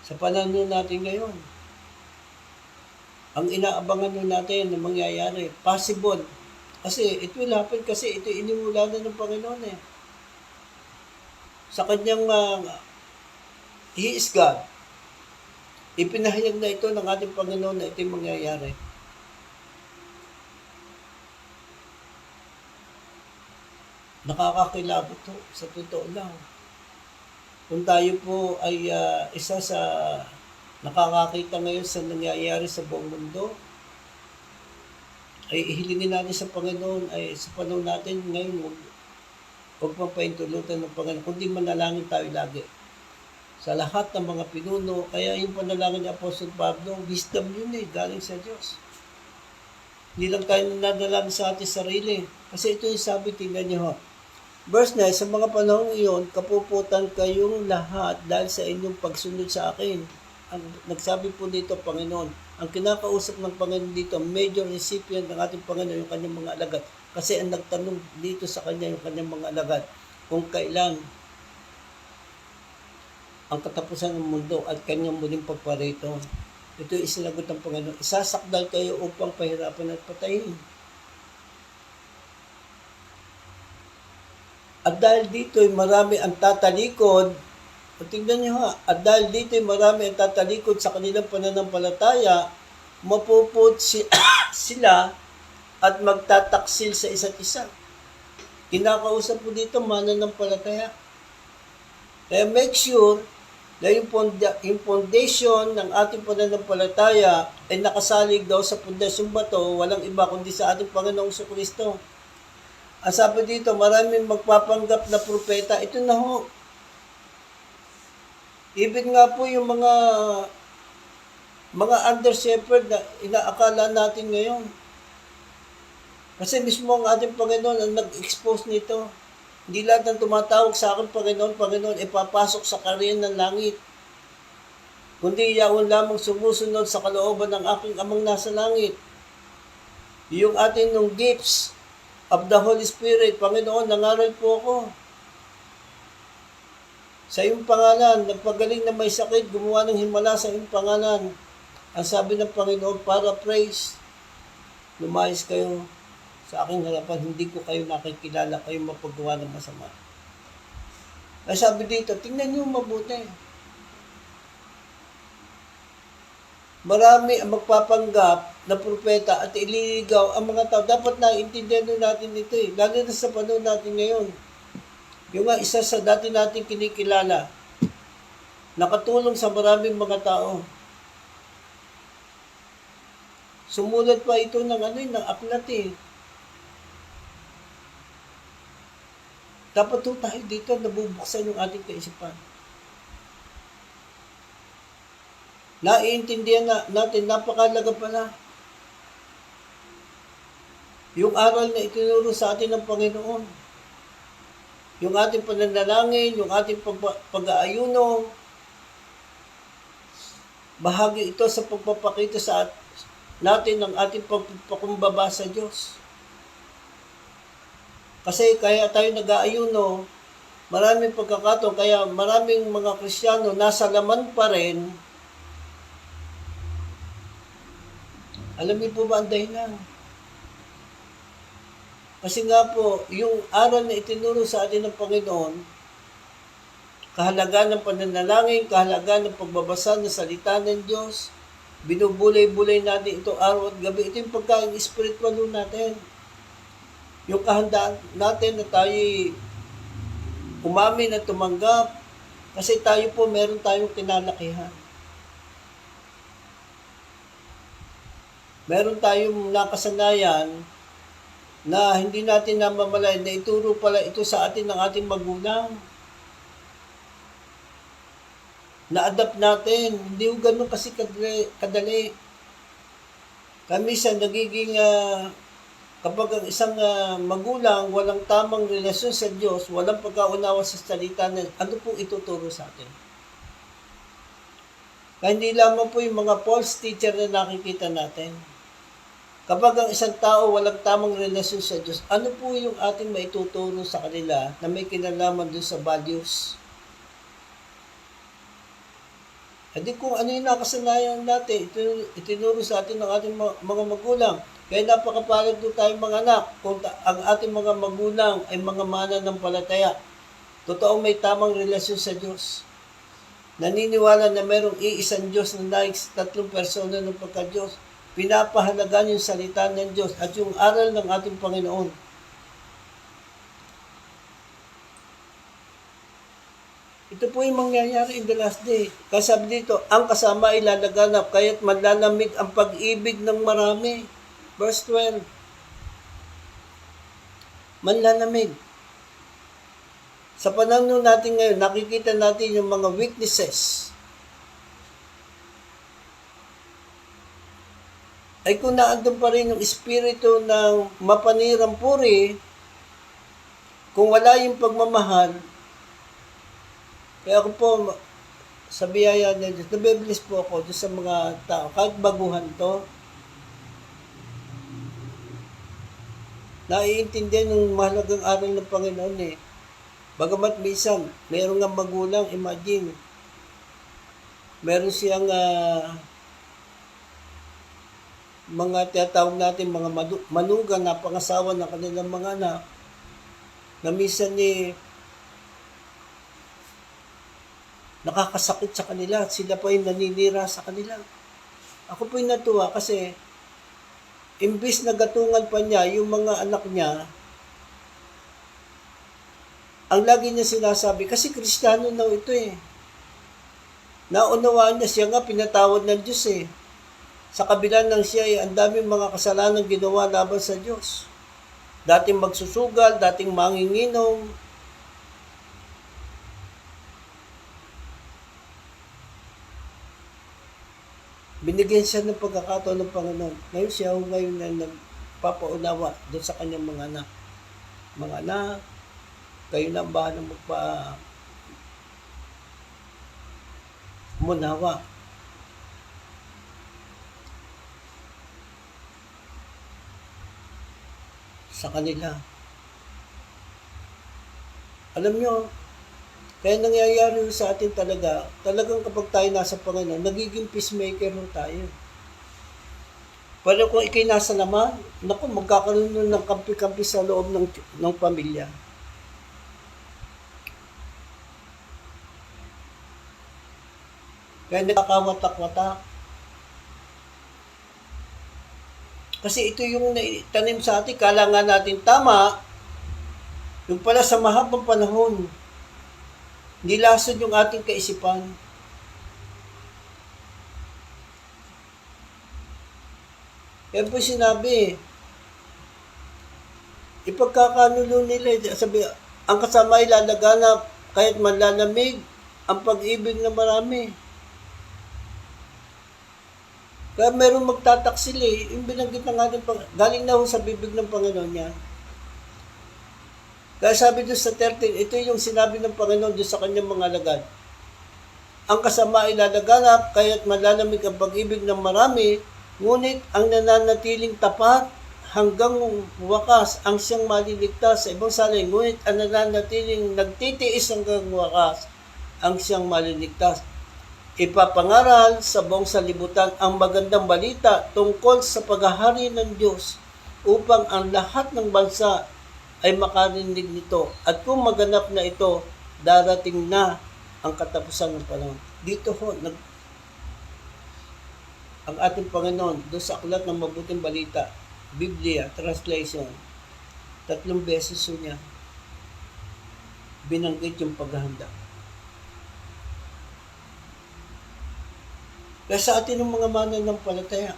Sa panahon natin ngayon, ang inaabangan natin na mangyayari, possible. Kasi it will happen kasi ito inimula na ng Panginoon eh. Sa kanyang, He is God. Ipinahayag na ito ng ating Panginoon na ito mangyayari. Nakakakilabot to, sa totoo lang. Kung tayo po ay isa sa nakakakita ngayon sa nangyayari sa buong mundo, ay ihilingin natin sa Panginoon, ay sa panahon natin ngayon, huwag pang paintulutan ng Panginoon, kundi manalangin tayo lagi. Sa lahat ng mga pinuno, kaya yung panalangin ni Apostle Pablo, wisdom yun eh, galing sa Diyos. Hindi lang tayo nanalangin sa ating sarili. Kasi ito yung sabi, tingnan niyo ho. Verse 9, sa mga panahon iyon, kapuputan kayong lahat dahil sa inyong pagsunod sa akin. Ang nagsabi po dito, Panginoon, ang kinakausap ng Panginoon dito, major recipient ng ating Panginoon, yung kanyang mga alagad. Kasi ang nagtanong dito sa kanya, yung kanyang mga alagad, kung kailan ang katapusan ng mundo at kanyang muling pagparito. Ito ay isinagot ng Panginoon, isasakdal kayo upang pahirapan at patayin. At dahil dito ay marami ang tatalikod, at tingnan nyo ha, at dahil dito ay marami ang tatalikod sa kanilang pananampalataya, mapuput sila at magtataksil sa isa't isa. Kinakausap po dito mananampalataya. Kaya make sure na yung foundation ng ating pananampalataya ay nakasalig daw sa pundasyong bato, walang iba kundi sa ating Panginoong Kristo. Ang sabi dito, maraming magpapanggap na propeta. Ito na ho. Even nga po yung mga under shepherd na inaakala natin ngayon. Kasi mismo ang ating Panginoon ang nag-expose nito. Hindi lahat ng tumatawag sa akin, Panginoon, ipapasok sa kariyan ng langit. Kundi yaon lamang sumusunod sa kalooban ng aking amang nasa langit. Yung ating nung gifts of the Holy Spirit, Panginoon, nangaral po ako. Sa iyong pangalan, nagpagaling na may sakit, gumawa ng himala sa iyong pangalan. Ang sabi ng Panginoon, para praise, lumayas kayo sa aking harapan, hindi ko kayo nakikilala, kayo mapagawa ng masama. Ang sabi dito, tingnan niyo mabuti. Marami ang magpapanggap na propeta at ililigaw ang mga tao. Dapat naiintindihan natin ito eh. Lalo na sa panahon natin ngayon. Yung nga isa sa dati nating kinikilala, nakatulong sa maraming mga tao. Sumulat pa ito ng aklat eh. Dapat po tayo dito nabubuksan yung ating kaisipan. Naiintindihan natin, napakalaga pala. Yung aral na itinuro sa atin ng Panginoon. Yung ating pananalangin, yung ating pag-aayuno. Bahagi ito sa pagpapakita sa natin ng ating pagpakumbaba sa Diyos. Kasi kaya tayo nag-aayuno, maraming pagkakataon, kaya maraming mga Kristiyano nasa laman pa rin. Alam niyo po ba ang dahilan? Kasi nga po, yung aral na itinuro sa atin ng Panginoon, kahalagaan ng pananalangin, kahalagaan ng pagbabasa ng salita ng Diyos, binubulay-bulay natin ito araw at gabi. Ito yung pagkain spiritual natin. Yung kahandaan natin na tayo umamin at tumanggap, kasi tayo po meron tayong kinalakihan. Meron tayong nakasanayan na hindi natin namamalayan na ituro pala ito sa atin ng ating magulang. Na-adapt natin. Hindi ko ganun kasi kadali. Kami sa nagiging, kapag ang isang magulang walang tamang relasyon sa Diyos, walang pagkaunawa sa salita na ano pong ituturo sa atin. Kaya hindi lamang po yung mga false teacher na nakikita natin. Kapag ang isang tao walang tamang relasyon sa Diyos, ano po yung ating maituturo sa kanila na may kinalaman doon sa values? Hindi kung ano yung nakasanayan natin, itinuro sa atin ng ating mga magulang. Kaya napakapalad doon tayong mga anak kung ang ating mga magulang ay mga mananampalataya. Totoo may tamang relasyon sa Diyos. Naniniwala na mayroong iisang Diyos na naik sa tatlong persona ng pagka-Diyos. Pinapahalagan yung salita ng Diyos at yung aral ng ating Panginoon. Ito po yung mangyayari in the last day. Kaya sabi dito, ang kasama ay lalaganap, kaya't manlalamig ang pag-ibig ng marami. Verse 12. Manlalamig. Sa panahon natin ngayon, nakikita natin yung mga weaknesses. Ay kung naandun pa rin yung espiritu ng mapanirang puri, kung wala yung pagmamahal, kaya ako po, sa biyaya ng Diyos, nabibilis po ako doon sa mga tao, kahit baguhan to, naiintindihan yung mahalagang aral ng Panginoon eh. Bagamat minsan, mayroong nga magulang, imagine, meron siyang mga tinatawag natin mga manugang na pangasawa ng kanilang mga anak na minsan nakakasakit sa kanila at sila pa yung naninira sa kanila. Ako po yung natuwa kasi imbis na gatungan pa niya yung mga anak niya, ang lagi niya sinasabi, kasi Kristiyano na ito Naunawaan niya, siya nga pinatawad ng Diyos Sa kabila ng siya ang daming mga kasalanan ginawa laban sa Diyos. Dating magsusugal, dating manginginom. Binigyan siya ng pagkakataon ng Panginoon. Ngayon siya ngayon na nagpapaunawa doon sa kanyang mga anak. Mga anak, kayo na ang bahalang munawa. Sa kanila. Alam nyo, kaya nangyayari sa atin talagang kapag tayo nasa Panginoon, nagiging peacemaker tayo. Pero kung ikay nasa naman, naku, magkakaroon ng kampi-kampi sa loob ng pamilya. Kaya nagkakawatak-watak. Kasi ito yung tanim sa atin, kala nga natin tama, yung pala sa mahabang panahon, nilasod yung ating kaisipan. Kaya po sinabi, ipagkakanulo nila, sabi, ang kasama ay lalaganap, kahit manlalamig, ang pag-ibig na marami. Kaya meron magtataksil yung binanggit na nga galing na ho sa bibig ng Panginoon niya. Kaya sabi doon sa 13, ito yung sinabi ng Panginoon doon sa kanyang mga alagad. Ang kasama ay lalaganap, kaya't malalamig ang pag-ibig ng marami, ngunit ang nananatiling tapat hanggang wakas ang siyang maliligtas. Sa ibang salay, ngunit ang nananatiling nagtitiis hanggang wakas ang siyang maliligtas. Ipapangaral sa buong salibutan ang magandang balita tungkol sa paghahari ng Diyos upang ang lahat ng bansa ay makarinig nito. At kung maganap na ito, darating na ang katapusan ng panahon. Dito ho, ang ating Panginoon, doon sa aklat ng mabuting balita, Biblia, translation, 3 beses niya binanggit yung paghahanda. Kaya sa atin ng mga mananampalataya,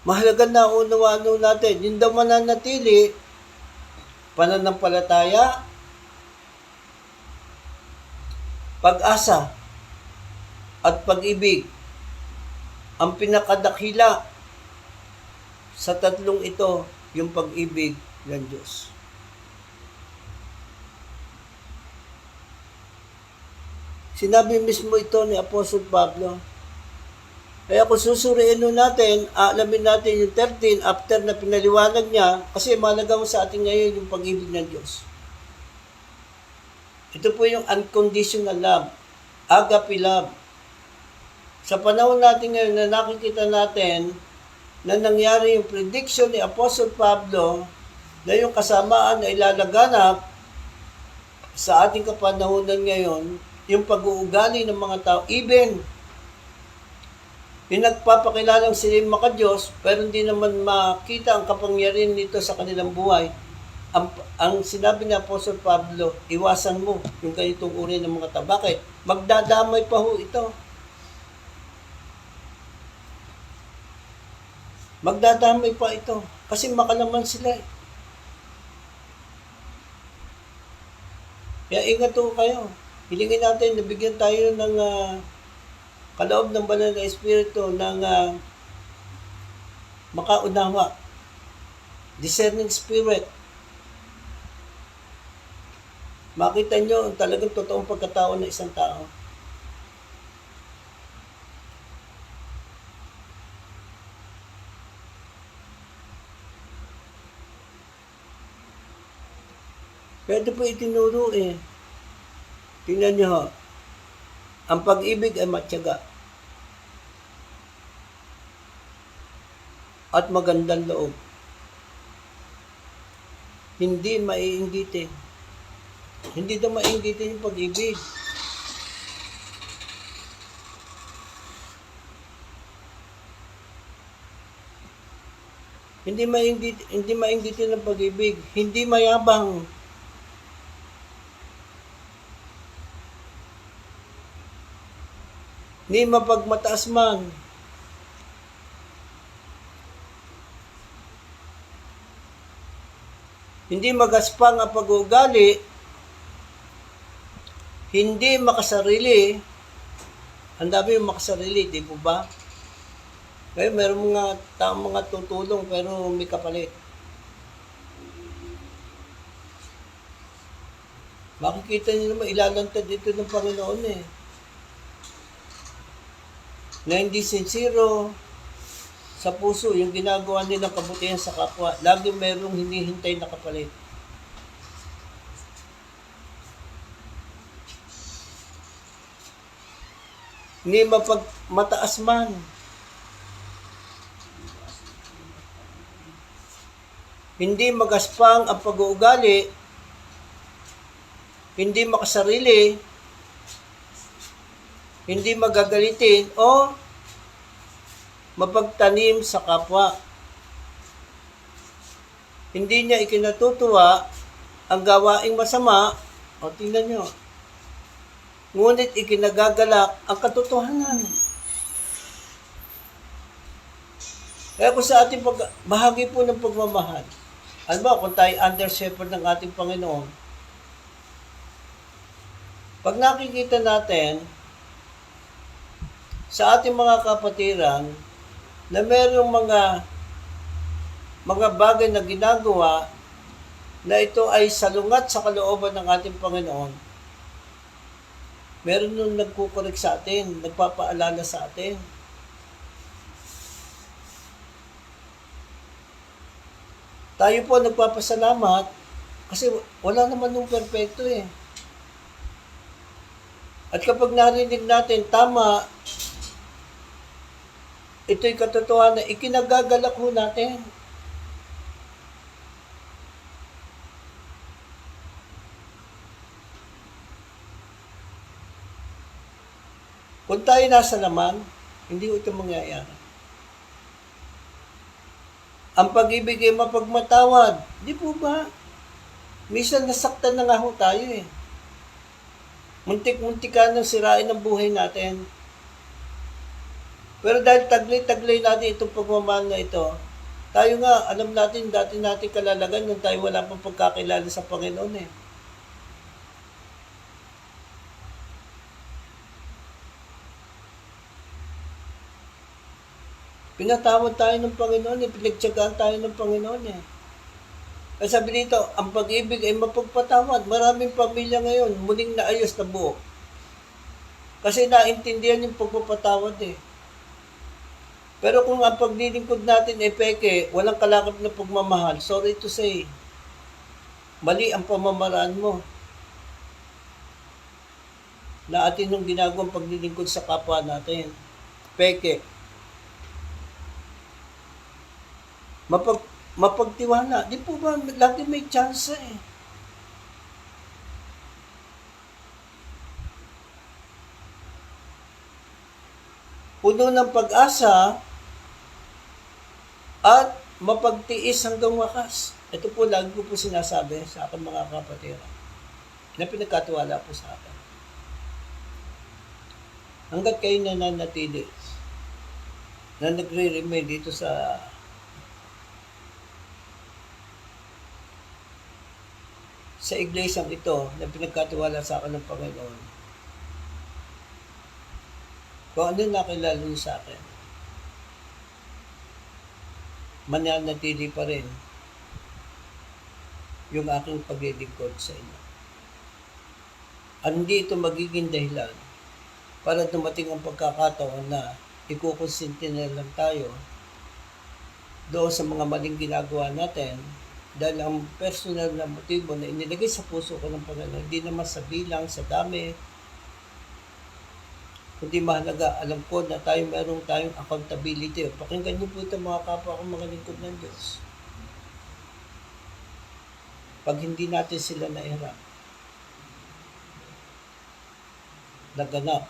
mahalaga na unawaan natin, yung daw mananatili, pananampalataya, pag-asa, at pag-ibig. Ang pinakadakila sa tatlong ito, yung pag-ibig ng Diyos. Sinabi mismo ito ni Apostle Pablo. Kaya kung susuriin natin, alamin natin yung 13 after na pinaliwanag niya, kasi mahalaga sa atin ngayon yung pag-ibig ng Diyos. Ito po yung unconditional love, agape love. Sa panahon natin ngayon na nakikita natin na nangyari yung prediction ni Apostle Pablo na yung kasamaan ay lalaganap sa ating kapanahunan ngayon, yung pag-uugali ng mga tao, even pinagpapakilalang sila yung makadiyos, pero hindi naman makita ang kapangyarihan nito sa kanilang buhay. Ang sinabi ni Apostle Pablo, iwasan mo yung ganitong uri ng mga tao. Bakit? Magdadamay pa ho ito. Magdadamay pa ito. Kasi makalaman sila Kaya ingat ho kayo. Hilingin natin, nabigyan tayo ng kaloob ng banal na Espiritu ng makaunawa. Discerning Spirit. Makita nyo talagang totoong pagkatao ng isang tao. Pwede po itinuro Tingnan nyo, ang pag-ibig ay matyaga at magandang loob. Hindi maiinggitin. Hindi daw maiinggitin yung pag-ibig. Hindi mainggitin ng pag-ibig. Hindi mayabang. Ni mapagmataas man. Hindi magaspang ang pag-uugali. Hindi makasarili. Ang dami yung makasarili, di po ba? Kaya meron mga tutulong pero may kapalit. Makikita niyo naman ilalantad dito ng Panginoon eh. Na hindi sincero sa puso yung ginagawa nilang kabutihan sa kapwa. Lagi merong hinihintay na kapalit. Hindi mapagmataas man. Hindi magaspang ang pag-uugali, hindi makasarili, hindi magagalitin, o mapagtanim sa kapwa. Hindi niya ikinatutuwa ang gawaing masama, o tingnan nyo, ngunit ikinagagalak ang katotohanan. Kaya kung sa ating bahagi po ng pagmamahal, ano ba, kung tayo under shepherd ng ating Panginoon, pag nakikita natin sa ating mga kapatiran na mayroong mga bagay na ginagawa na ito ay salungat sa kalooban ng ating Panginoon, meron nung nagkukorek sa atin, nagpapaalala sa atin. Tayo po nagpapasalamat kasi wala naman nung perfecto eh. At kapag narinig natin, tama, ito'y katotohanan, ikinagagalak ho natin. Kung tayo nasa laman, hindi ho ito mangyayari. Ang pag-ibig ay mapagmatawad. Di po ba? Minsan nasaktan na nga ho tayo eh. Muntik-muntik ka nang sirain ang buhay natin. Pero dahil taglay-taglay natin itong pagmamahal na ito, tayo nga, alam natin, dati natin kalalagan nung tayo wala pang pagkakilala sa Panginoon eh. Pinatawad tayo ng Panginoon eh, pinagtyagaan tayo ng Panginoon eh. Kaya sabi dito, ang pag-ibig ay mapagpatawad. Maraming pamilya ngayon, muling naayos na buo. Kasi naintindihan yung pagpapatawad eh. Pero kung ang paglilingkod natin ay peke, walang kalakip na pagmamahal, sorry to say, mali ang pamamaraan mo na atin nung ginagawang paglilingkod sa kapwa natin. Peke. Mapagtiwala. Di po ba, lagi may chance eh. Puno ng pag-asa at mapagtiis hanggang wakas. Ito po, lagi ko po sinasabi sa aking mga kapatid na pinagkatiwala po sa akin. Hanggat kayo nananatili na nagre-remain dito sa iglesyang ito na pinagkatiwala sa akin ng Panginoon. Kung ano nakilala niyo sa akin, mananatili pa rin yung aking paglilingkod sa inyo. At hindi ito magiging dahilan para dumating ang pagkakataon na ikukonsinti na lang tayo doon sa mga maling ginagawa natin Dahil ang personal na motibo na inilagay sa puso ko ng Panginoon, hindi naman sa bilang, sa dami, kundi mahalaga, alam ko na meron tayong accountability. Pakinggan niyo po ito mga kapwa ko, mga lingkod ng Diyos. Pag hindi natin sila nairap, naganap,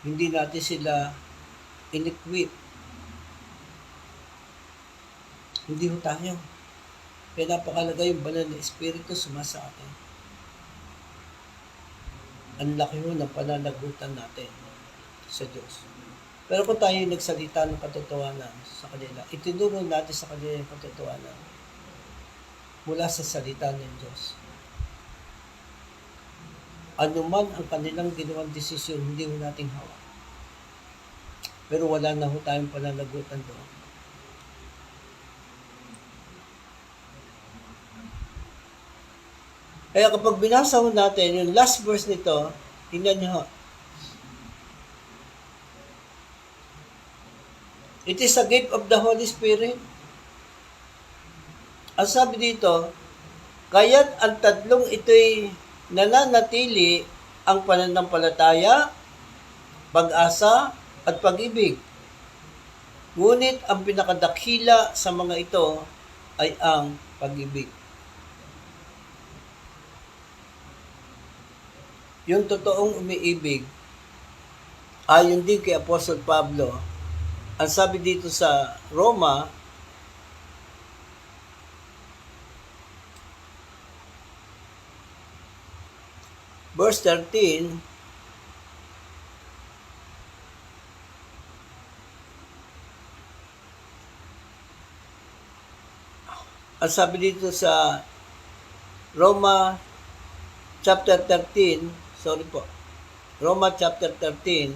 hindi natin sila in-equip, hindi ho tayo. Kaya napakalaga yung banal na Espiritu sumasa atin. Ang laki ho ng pananagutan natin sa Diyos. Pero kung tayo nagsalita ng katotohanan sa kanila, itinuro natin sa kanila yung katotohanan mula sa salita ng Diyos. Ano man ang kanilang ginawang desisyon, hindi ho nating hawak. Pero wala na ho tayong pananagutan doon. Kaya kapag binasa ho natin, yung last verse nito, tingnan niyo ho. It is a gift of the Holy Spirit. Ang sabi dito, kaya't ang tatlong ito'y nananatili ang pananampalataya, pag-asa, at pag-ibig. Ngunit ang pinakadakila sa mga ito ay ang pag-ibig. Yung totoong umiibig, ayon din kay Apostle Pablo, ang sabi dito sa Roma, verse 13, ang sabi dito sa Roma chapter 13, Roma chapter 13,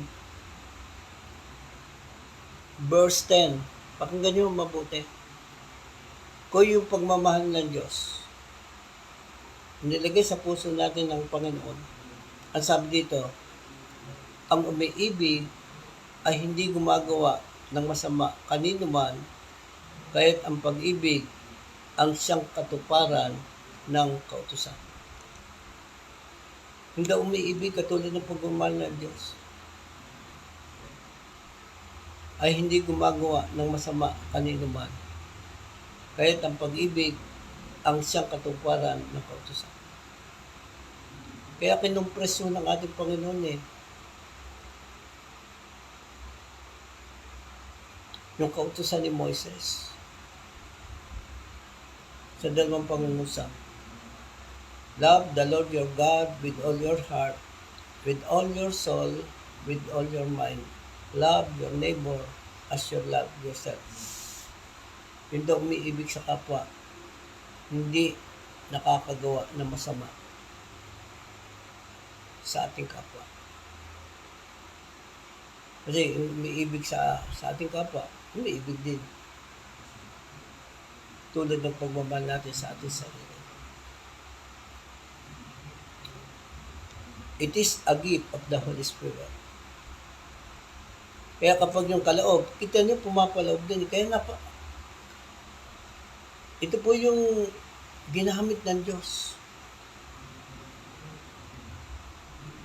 verse 10. Pakinggan niyo mabuti. Kung yung pagmamahal ng Diyos nilagay sa puso natin ng Panginoon, ang sabi dito, ang umiibig ay hindi gumagawa ng masama kanino man, kaya't ang pag-ibig ang siyang katuparan ng kautusan. Hindi umiibig katulad ng pagmamahal ng Diyos ay hindi gumagawa ng masama kanino man, kaya't ang pag-ibig ang siyang katuparan ng kautusan. Kaya kinumpresyo ng ating Panginoon yung kautusan ni Moises sa dalawang pangungusap. Love the Lord your God with all your heart, with all your soul, with all your mind. Love your neighbor as you love yourself. Hindi umiibig sa kapwa, hindi nakakagawa ng masama sa ating kapwa. Kasi umiibig sa ating kapwa, umiibig din. Tulad ng pagmamahal natin sa ating sarili. It is a gift of the Holy Spirit. Kaya kapag yung kaloob, kita niyo pumapaloob din. Kaya ito po yung ginamit ng Diyos.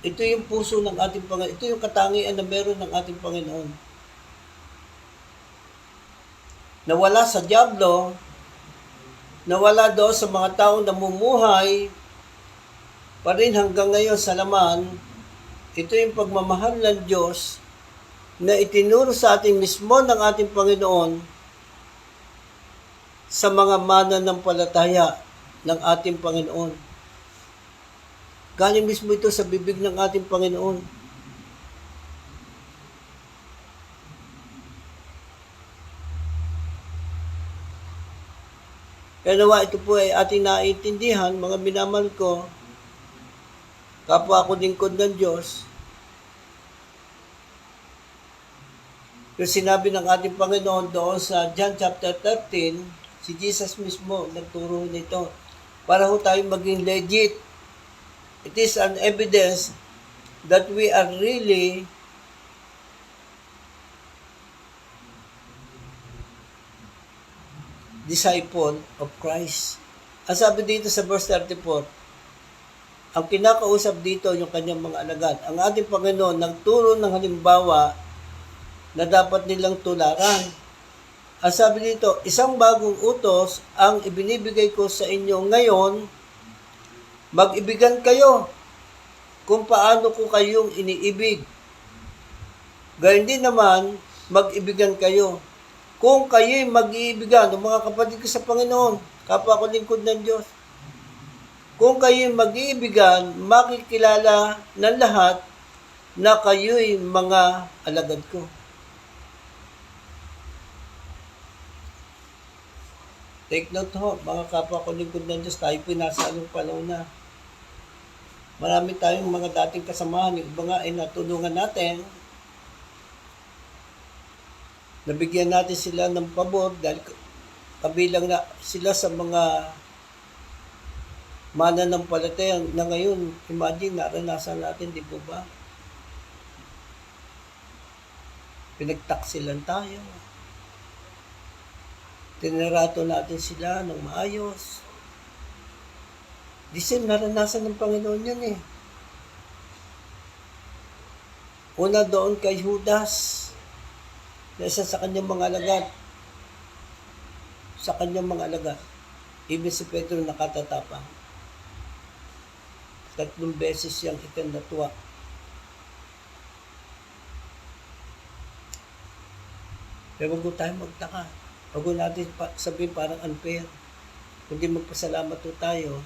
Ito yung puso ng ating Panginoon. Ito yung katangian na meron ng ating Panginoon. Nawala sa dyablo, nawala doon sa mga taong namumuhay, pa rin hanggang ngayon sa laman, ito yung pagmamahal ng Diyos na itinuro sa atin mismo ng ating Panginoon sa mga mananampalataya ng ating Panginoon. Galing mismo ito sa bibig ng ating Panginoon. Kaya nawa ito po ay ating naiintindihan, mga minamahal ko, kapwa ako lingkod ng Diyos, yung sinabi ng ating Panginoon doon sa John chapter 13, si Jesus mismo nagturo nito para ho tayo maging legit. It is an evidence that we are really disciple of Christ. Ang sabi dito sa verse 34, ang kinakausap dito yung kanyang mga alagad. Ang ating Panginoon nagturo ng halimbawa na dapat nilang tularan. Ang sabi dito, isang bagong utos ang ibinibigay ko sa inyo ngayon, mag-ibigan kayo kung paano ko kayong iniibig. Gayun din naman, mag-ibigan kayo. Kung kayo'y mag-iibigan, mga kapatid ko sa Panginoon, kapwa ko lingkod ng Diyos, kung kayo'y mag-iibigan, makikilala ng lahat na kayo'y mga alagad ko. Take note ho, mga kapwa ko lingkod ng Diyos, tayo po nasa anong panahon na. Marami tayong mga dating kasamahan, yung iba nga ay natulungan natin. Nabigyan natin sila ng pabor dahil kabilang na sila sa mga mananampalataya na ngayon. Imagine, naranasan natin, di po ba? Pinagtaksilan tayo. Tinirato natin sila ng maayos. Di sila naranasan ng Panginoon yan eh. Una doon kay Judas, na isa sa kanyang mga alagad. Sa kanyang mga alagad. Ibig si Pedro nakatatapang. 3 beses siyang ikinatuwa. Pero wag tayo magtaka. Wag natin sabihin parang unfair. Kundi magpasalamat po tayo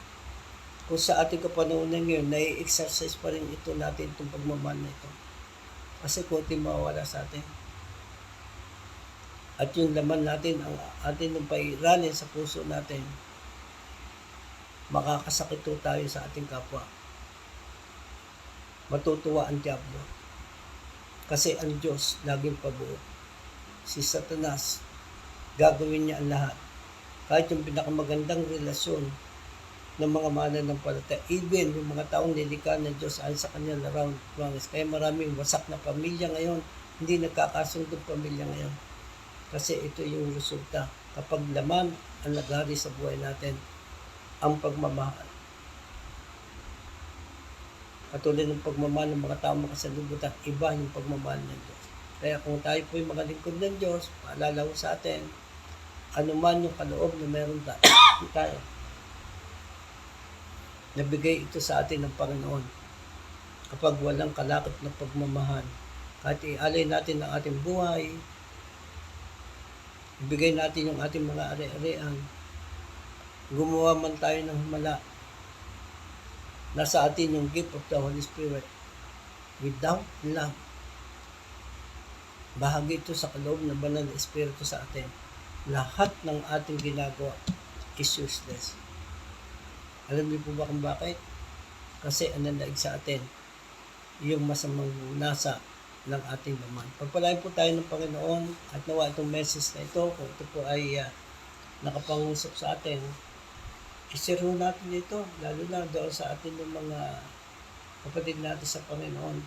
kung sa ating kapanahonan ngayon, nai-exercise pa rin ito natin itong pagmamahal na ito. Kasi kunti mawawala sa atin. At yung laman natin, ang atin ng pairalin sa puso natin, makakasakit tayo sa ating kapwa. Matutuwa ang diablo. Kasi ang Diyos laging pabuo. Si Satanas, gagawin niya ang lahat. Kahit yung pinakamagandang relasyon ng mga mananampalataya, even yung mga taong nilikha ng Diyos ayon sa kanyang larang promise. Kaya maraming wasak na pamilya ngayon, hindi nagkakasundong pamilya ngayon. Kasi ito yung resulta kapag laman ang naghari sa buhay natin, ang pagmamahal. Katulad ng pagmamahal ng mga taong makasalubutan, iba yung pagmamahal ng Diyos. Kaya kung tayo po yung mga lingkod ng Diyos, paalala ko sa atin, anuman yung kaloob na meron tayo, nabigay ito sa atin ng Panginoon. Kapag walang kalakip na pagmamahal, kahit ialay natin ang ating buhay, ibigay natin yung ating mga ari-arian, gumawa man tayo ng himala, nasa atin yung gift of the Holy Spirit. Without love, bahagi ito sa kaloob ng banal na Espiritu sa atin. Lahat ng ating ginagawa is useless. Alam niyo po ba kung bakit? Kasi ang nandaig sa atin, yung masamang nasa ng ating laman. Pagpalain po tayo ng Panginoon at nawa itong message na ito, kung ito po ay nakapangusap sa atin, isiro natin ito, lalo na doon sa atin ng mga kapatid natin sa Panginoon.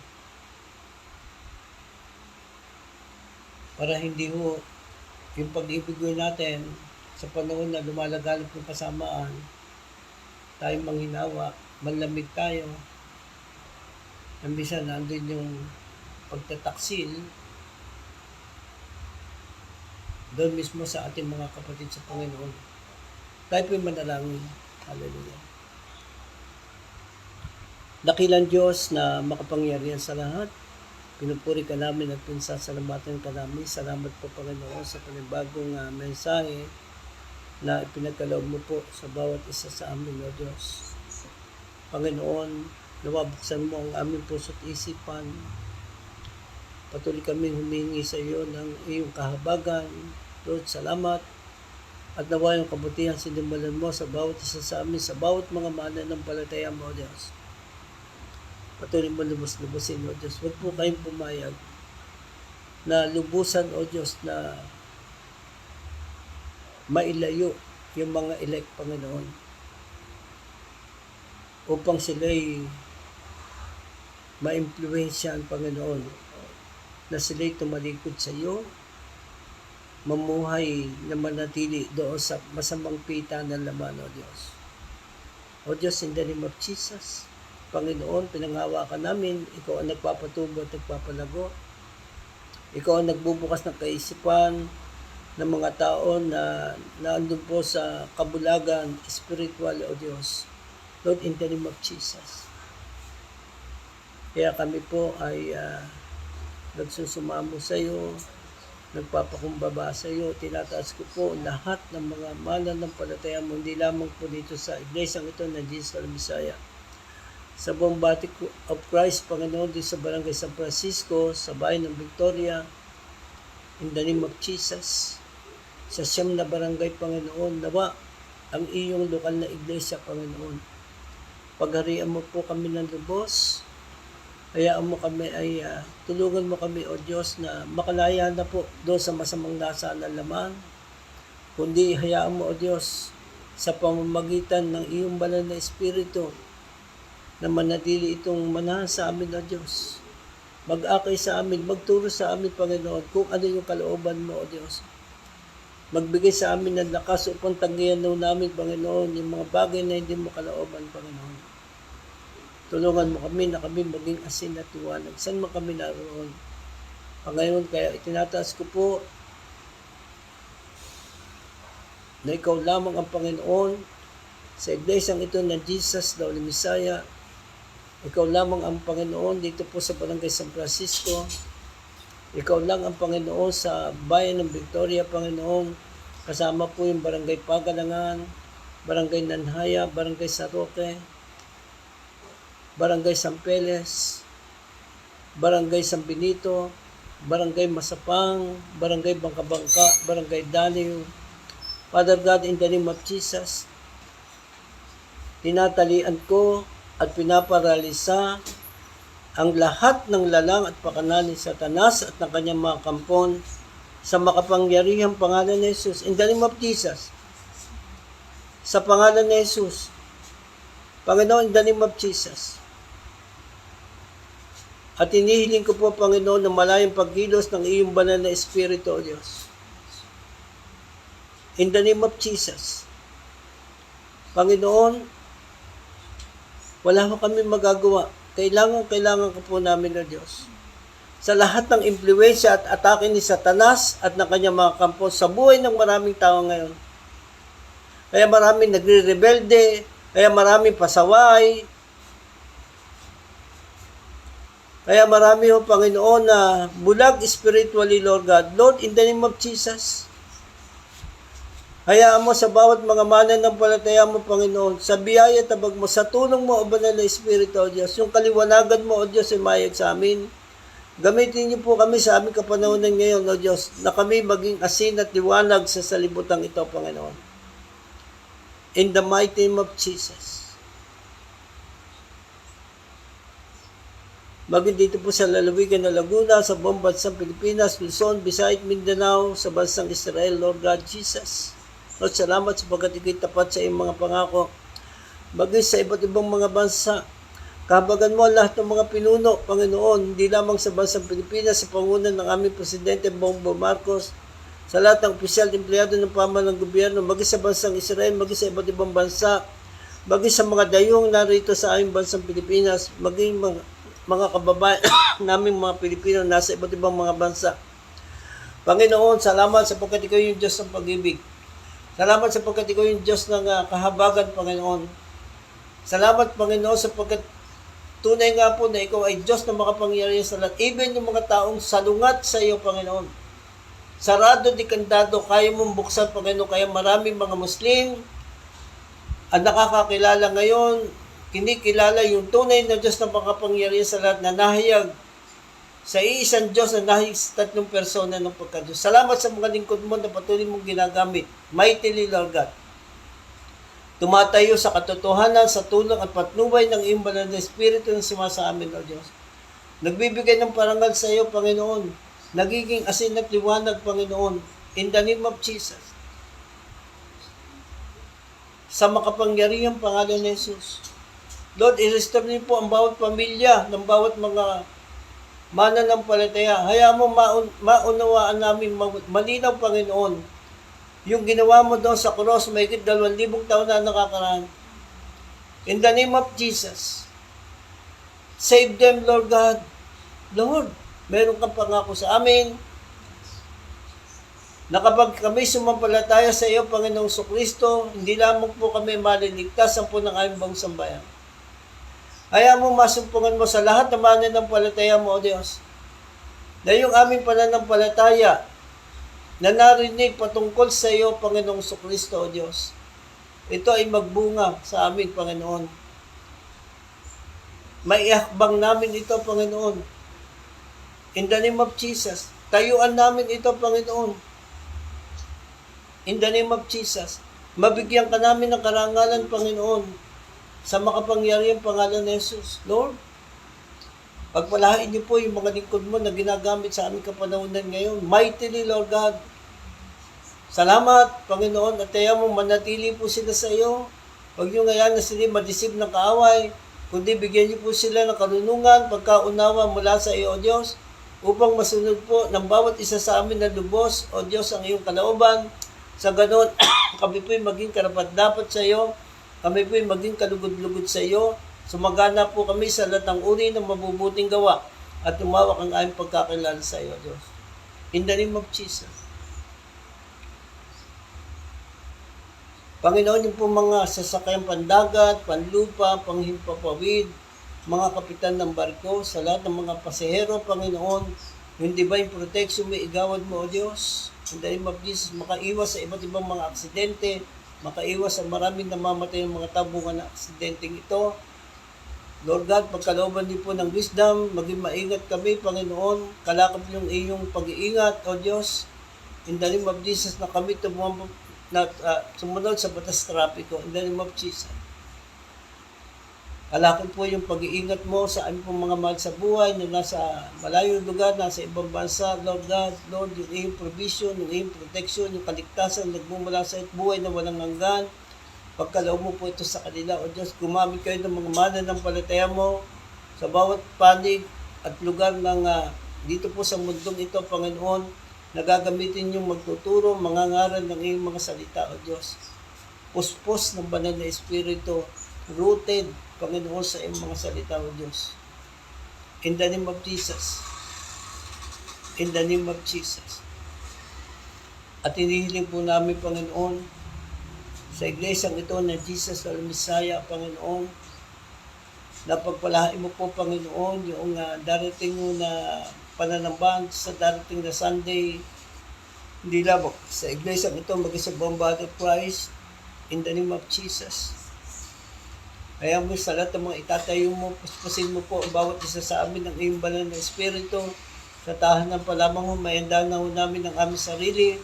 Para hindi ho yung pag-ibig natin sa panahon na lumalaganap ng kasamaan, tayo manghinawa, manlamig tayo, nambisa nandun yung pagtataksil doon mismo sa ating mga kapatid sa Panginoon. Tayo po'y manalangin. Hallelujah. Dakilang Diyos na makapangyarihan sa lahat, pinupuri ka namin at pinsasalamatan ka namin. Salamat po Panginoon sa panibagong mensahe na ipinagkaloob mo po sa bawat isa sa amin, O Diyos. Panginoon, nawabuksan mo ang aming puso't isipan. Patuloy kami humingi sa iyo ng iyong kahabagan. Lord, salamat. At nawa yung kabutihan sinimulan mo sa bawat isa sa amin, sa bawat mga mananampalataya mo, O Diyos. Patuloy mo lubos-lubusin, O Diyos. Huwag po kayong pumayag na lubusan, O Diyos, na mailayo yung mga elect, Panginoon, upang sila'y ma-impluensyahan, Panginoon, na sila'y tumalikod sa iyo mamuhay na manatili doon sa masamang pita ng laman, O Diyos. O Diyos, in the name of Jesus, Panginoon, pinanghawakan namin, Ikaw ang nagpapatubo at nagpapalago. Ikaw ang nagbubukas ng kaisipan ng mga tao na naandun po sa kabulagan, spiritual, O Diyos. Lord, in the name of Jesus. Kaya kami po ay nagsusumamo sa iyo, nagpapakumbaba sa iyo. Tinataas ko po lahat ng mga mananampalataya mo, hindi lamang po dito sa iglesyang ito na Jesus of Messiah. Sa buong body of Christ, Panginoon, dito sa Barangay San Francisco, sa bayan ng Victoria, in the name of Jesus, sa siyam na barangay, Panginoon, nawa ang iyong lokal na iglesia, Panginoon. Pagharian mo po kami ng lubos, hayaan mo kami ay tulungan mo kami, O Diyos, na makalaya na po doon sa masamang nasa ng laman. Kundi hayaan mo, O Diyos, sa pamamagitan ng iyong banal na Espiritu, na manatili itong manahan sa amin, O Diyos. Mag-akay sa amin, magturo sa amin, Panginoon, kung ano yung kalooban mo, O Diyos. Magbigay sa amin ng lakas upang tanggihan namin, Panginoon, yung mga bagay na hindi mo kalooban, Panginoon. Tulungan mo kami na kami maging asin at liwanag. Saan man kami naroon? Ngayon, kaya itinataas ko po na ikaw lamang ang Panginoon sa iglesyang ito na Jesus, the Holy Messiah. Ikaw lamang ang Panginoon dito po sa Barangay San Francisco. Ikaw lang ang Panginoon sa bayan ng Victoria, Panginoon. Kasama po yung Barangay Pagalangan, Barangay Nanhaya, Barangay Saroque, Barangay San Peles, Barangay San Benito, Barangay Masapang, Barangay Bangka-Bangka, Barangay Daliw. Father God, in the name of Jesus, tinatalian ko at pinaparalisa ang lahat ng lalang at pakanan ni Satanas at ng kanyang mga kampon sa makapangyarihang pangalan ni Jesus. In the name of Jesus, sa pangalan ni Jesus, Panginoon, in the name of Jesus, at inihiling ko po, Panginoon, na malayang pagkilos ng iyong banal na Espiritu, O Diyos. In the name of Jesus, Panginoon, wala mo kami magagawa. Kailangan ko po namin, O Diyos. Sa lahat ng impluwensya at atake ni Satanas at ng kanyang mga kampo sa buhay ng maraming tao ngayon. Kaya maraming nagre-rebelde, kaya maraming pasaway, kaya marami ho, Panginoon, na bulag spiritually, Lord God. Lord, in the name of Jesus, hayaan mo sa bawat mga mananampalataya mo, Panginoon, sa biyaya tabag mo, sa tulong mo, O Banal na Espiritu, O Diyos, yung kaliwanagan mo, O Diyos, ay mayag sa amin. Gamitin niyo po kami sa aming kapanahonan ngayon, O Diyos, na kami maging asin at liwanag sa salibutan ito, Panginoon. In the mighty name of Jesus. Maging dito po sa lalawigan ng Laguna, sa buong bansang Pilipinas, Luzon, Visayas, Mindanao, sa bansang Israel, Lord God Jesus. Lord, salamat sapagkat ikay tapat sa iyong mga pangako. Maging sa iba't ibang mga bansa, kahabagan mo lahat ng mga pinuno, Panginoon, hindi lamang sa bansang Pilipinas, sa pangunan ng aming Presidente Bongbong Marcos, sa lahat ng opisyal at empleyado ng pamahalang gobyerno, maging sa bansang Israel, maging sa iba't ibang bansa, maging sa mga dayong narito sa aming bansang Pilipinas, maging mga kababayan naming mga Pilipino nasa iba't ibang mga bansa. Panginoon, salamat sapagkat ikaw yung Diyos ng pag-ibig. Salamat sapagkat ikaw yung Diyos ng kahabagan, Panginoon. Salamat, Panginoon, sapagkat tunay nga po na ikaw ay Diyos na makapangyarihan sa lahat. Even yung mga taong salungat sa iyo, Panginoon. Sarado di kandado, kaya mong buksan, Panginoon. Kaya maraming mga Muslim ang nakakakilala ngayon, kinikilala yung tunay na Diyos na makapangyarihan sa lahat na nahayag sa iisang Diyos na nahayag sa tatlong persona ng pagka-Diyos. Salamat sa mga lingkod mo na patuloy mong ginagamit. Mightily, Lord God. Tumatayo sa katotohanan, sa tulong at patnubay ng iyong banal na Espiritu na sumasa amin, Lord Diyos. Nagbibigay ng parangal sa iyo, Panginoon. Nagiging asin at liwanag, Panginoon. In the name of Jesus. Sa makapangyarihang pangalan ni Jesus. Lord, i-restore niyo po ang bawat pamilya ng bawat mga mananampalataya. Hayaan mo maunawaan namin malinaw, Panginoon, yung ginawa mo doon sa cross, mahigit 2,000 taon na nakakaraan. In the name of Jesus, save them, Lord God. Lord, meron kang pangako sa amin na kapag kami sumampalataya sa iyo, Panginoong Kristo, hindi lamang po kami maliligtas ang po ng aming buong sambayan. Hayaan mo masumpungan mo sa lahat ng mananampalataya mo, O Diyos, na yung aming pananampalataya na narinig patungkol sa iyo, Panginoong Kristo, O Diyos, ito ay magbunga sa amin, Panginoon. Maiakbang namin ito, Panginoon. In the name of Jesus, tayuan namin ito, Panginoon. In the name of Jesus, mabigyan ka namin ng karangalan, Panginoon, sa makapangyarihang pangalan ni Jesus. Lord, pagpalahain niyo po yung mga lingkod mo na ginagamit sa aming kapanahunan ngayon. Mightily, Lord God. Salamat, Panginoon, at tayo mo manatili po sila sa iyo. Huwag niyo ngayon na sila madisib ng kaaway, kundi bigyan niyo po sila ng karunungan, pagkaunawa mula sa iyo, O Diyos, upang masunod po ng bawat isa sa amin na lubos, O Diyos, ang iyong kalooban. Sa ganon, kami po'y maging karapat-dapat sa iyo. Kami po'y maging kalugod-lugod sa iyo. Sumagana po kami sa lahat ng uri ng mabubuting gawa at tumawak ang aming pagkakilala sa iyo, Diyos. In the name of Jesus. Panginoon, yung po mga sasakyan pandagat, panlupa, panghimpapawid, mga kapitan ng barko, sa lahat ng mga pasahero, Panginoon, yung divine protection mo, igawad mo, O Diyos. In the name of Jesus, makaiwas sa iba't ibang mga aksidente, makaiwas sa maraming namamatay ng mga tabungan na aksidenteng ito. Lord God, pagkalooban din po ng wisdom, maging maingat kami, Panginoon, kalakap yung iyong pag-iingat, O Diyos. In the name of Jesus, na kami sumunod sa batas trapiko. In the name of Jesus. Kalakap po yung pag-iingat mo sa aming pong mga mahal sa buhay na nasa malayong lugar, nasa ibang bansa, Lord God, Lord, yung iyong provision, yung iyong protection, yung kaligtasan, nagmumula sa buhay na walang hanggan. Pagkaloob mo po ito sa kanila, O Diyos, gumamit kayo ng mga mananampalataya mo sa bawat panig at lugar ng dito po sa mundong ito, Panginoon, na gagamitin yung magtuturo, mangangaral ng iyong mga salita, O Diyos. Puspos ng banal na Espiritu, rooted, Panginoon, sa iyong mga salita, O Diyos. In the name of Jesus. In the name of Jesus. At hinihiling po namin, Panginoon, sa iglesyang ito na Jesus the Messiah, Panginoon, na pagpalahain mo po, Panginoon, yung darating mo na pananambahan sa darating na Sunday, hindi lamang sa iglesyang ito, maging sa buong body of Christ, in the name of Jesus. Kaya mo sa lahat ng mga itatayo mo, puspusin mo po ang bawat isa sa amin ng iyong banal na Espiritu. Sa tahanan pa lamang mo, mayandahan na ho namin ang aming sarili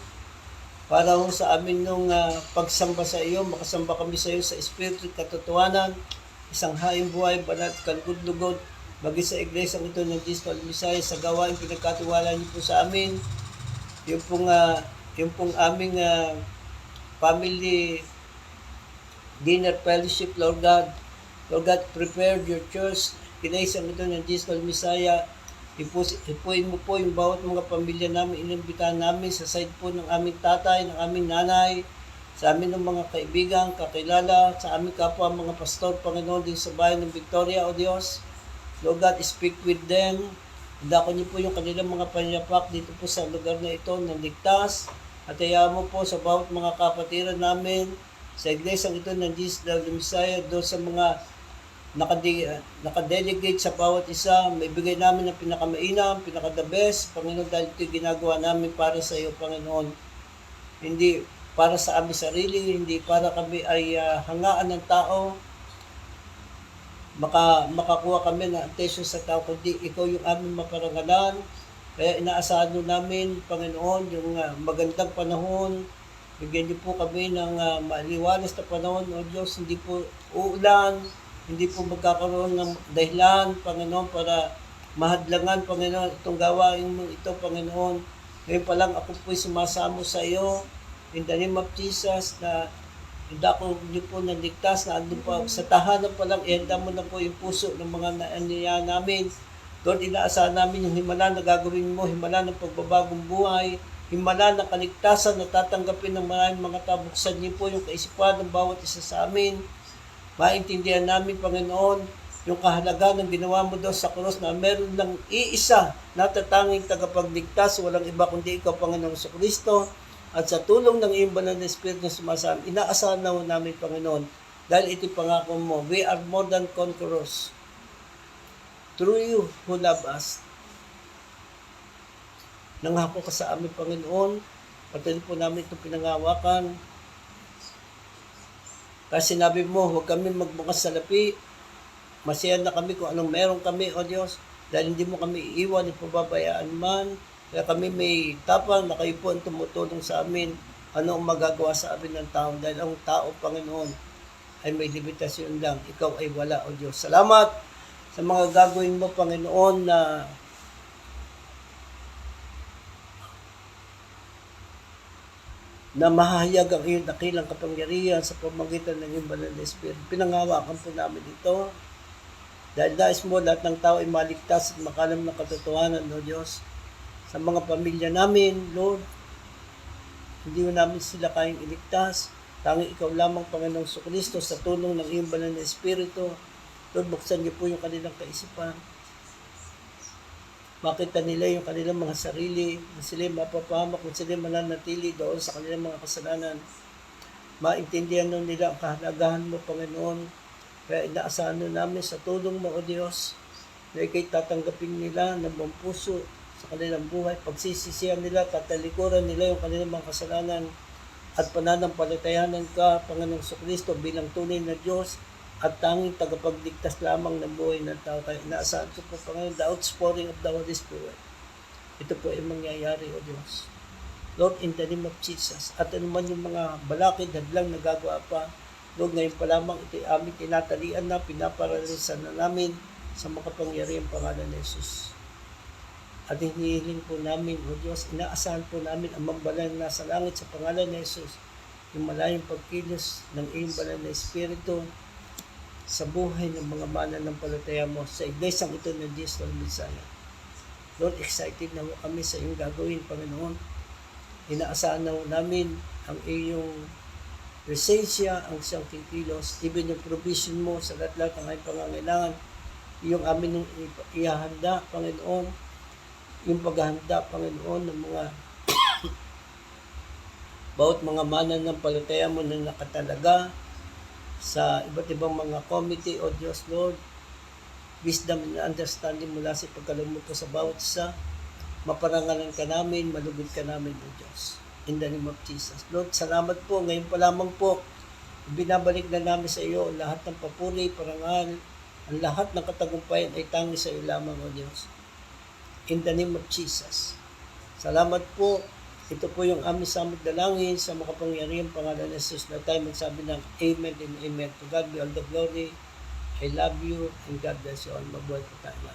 para ho sa amin nung pagsamba sa iyo, makasamba kami sa iyo sa Espiritu at katotohanan, isang haing buhay, banal at kalugod-lugod, bagi sa iglesyang ito ng Jesus the Messiah, sa gawain pinagkatiwala niyo po sa amin, yung pong aming family dinner fellowship, Lord God. Lord God, prepare your church. Kinaisang ito ng Jesus the Messiah. Ipuin mo po yung bawat mga pamilya namin. Inimbitahan namin sa side po ng aming tatay, ng aming nanay, sa amin ng mga kaibigan, kakilala, sa aming kapwa mga pastor, Panginoon, din sa bayan ng Victoria, O Diyos. Lord God, speak with them. Dako niyo po yung kanilang mga panyapak dito po sa lugar na ito ng ligtas. At hayaan mo po sa bawat mga kapatiran namin, sa iglesyang ito ng Jesus the Messiah, doon sa mga nakadelegate sa bawat isa, may bigay namin ng pinakamainam, pinaka-the best, Panginoon, dahil ito ginagawa namin para sa iyo, Panginoon. Hindi para sa aming sarili, hindi para kami ay hangaan ng tao, makakuha kami ng attention sa tao, kundi ikaw yung aming maparangalan. Kaya inaasahan namin, Panginoon, yung magandang panahon. Bigyan niyo po kami ng maliwalas na panahon, O Diyos, hindi po uulan, hindi po magkakaroon ng dahilan, Panginoon, para mahadlangan, Panginoon, itong gawain mo ito, Panginoon. Ngayon pa lang ako po'y sumasamo sa iyo, in the name of Jesus, na hindi ako niyo po naligtas, na andun po sa tahanan pa lang, ihanda mo na po yung puso ng mga naaniya namin, Lord, inaasahan namin yung himala na gagawin mo, himala ng pagbabagong buhay, himala ng kaligtasan na tatanggapin ng maraming mga tao. Buksan niyo po yung kaisipan ng bawat isa sa amin. Maintindihan namin, Panginoon, yung kahalaga ng ginawa mo daw sa krus na meron lang iisa na tatanging tagapagligtas, walang iba kundi ikaw, Panginoong Kristo. At sa tulong ng iyong banal na Espiritu na sumasama, inaasahan na namin, Panginoon, dahil ito pangako mo, we are more than conquerors through you who love us. Nangako ka sa amin, Panginoon, patuloy po namin itong pinangawakan. Kasi sinabi mo, huwag kami magbukas sa lapi. Masaya na kami kung anong meron kami, O Diyos, dahil hindi mo kami iiwan, ipababayaan man. Kaya kami may tapang na kayo po ang tumutulong sa amin. Ano ang magagawa sa amin ng tao? Dahil ang tao, Panginoon, ay may limitasyon lang. Ikaw ay wala, O Diyos. Salamat sa mga gagawin mo, Panginoon, na mahahayag ang iyong dakilang kapangyarihan sa pamagitan ng iyong banal na Espiritu. Pinangawakan po namin ito. Dahil nais mo, lahat ng tao ay maligtas at makalam ng katotohanan, O Diyos. Sa mga pamilya namin, Lord, hindi mo namin sila kayang iligtas. Tanging ikaw lamang, Panginoong Kristo, sa tulong ng iyong banal na Espiritu. Lord, buksan niyo po yung kanilang kaisipan. Makita nila yung kanilang mga sarili, na sila mapapahamak kung sila mananatili doon sa kanilang mga kasalanan. Maintindihan nun nila ang kahalagahan mo, Panginoon. Kaya inaasahan nun namin sa tulong mo, O Diyos, na ikay tatanggapin nila ng buong puso sa kanilang buhay. Pagsisisihan nila, tatalikuran nila yung kanilang mga kasalanan at pananampalatayanan ka, Panginoong Kristo, bilang tunay na Diyos at tanging tagapagligtas lamang ng buhay ng tao. Kaya inaasahan ko po, Panginoon, the outpouring of the Holy Spirit. Ito po ay mangyayari, O Diyos. Lord, in the name of Jesus, at anuman yung mga balakid, hadlang nagagawa pa, Lord, ngayon pa lamang ito ay aming tinatalian na, pinaparalisan na namin sa makapangyarihang pangalan ni Jesus. At hinihiling po namin, O Diyos, inaasahan po namin ang mambalan na sa langit sa pangalan ni Jesus, yung malayong pagkilos ng iyong banal na Espiritu sa buhay ng mga mananampalataya mo sa iglesang ito ng Diyos ng Bisaya. Lord, excited na kami sa iyong gagawin, Panginoon. Inaasahan na namin ang iyong presensya, ang siyang kikilos, even yung provision mo sa lahat-lahat ng aming pangangailangan, yung amin yung ihahanda, Panginoon, yung paghahanda, Panginoon, ng mga bawat mga mananampalataya mo na nakatalaga sa iba't ibang mga committee, O Diyos, Lord, wisdom and understanding mula sa pagkalumot ko sa bawat isa, maparangalan ka namin, malugod ka namin, O Diyos. In the name of Jesus. Lord, salamat po. Ngayon pa lamang po, binabalik na namin sa iyo lahat ng papuri, parangal, ang lahat ng katagumpayan ay tangi sa iyo lamang, O Diyos. In the name of Jesus. Salamat po. Ito po yung aming samot dalangin sa makapangyarihang pangalan ng Jesus na tayo magsabi ng Amen and Amen. To God be all the glory. I love you and God bless you all. Mabuhay po tayo.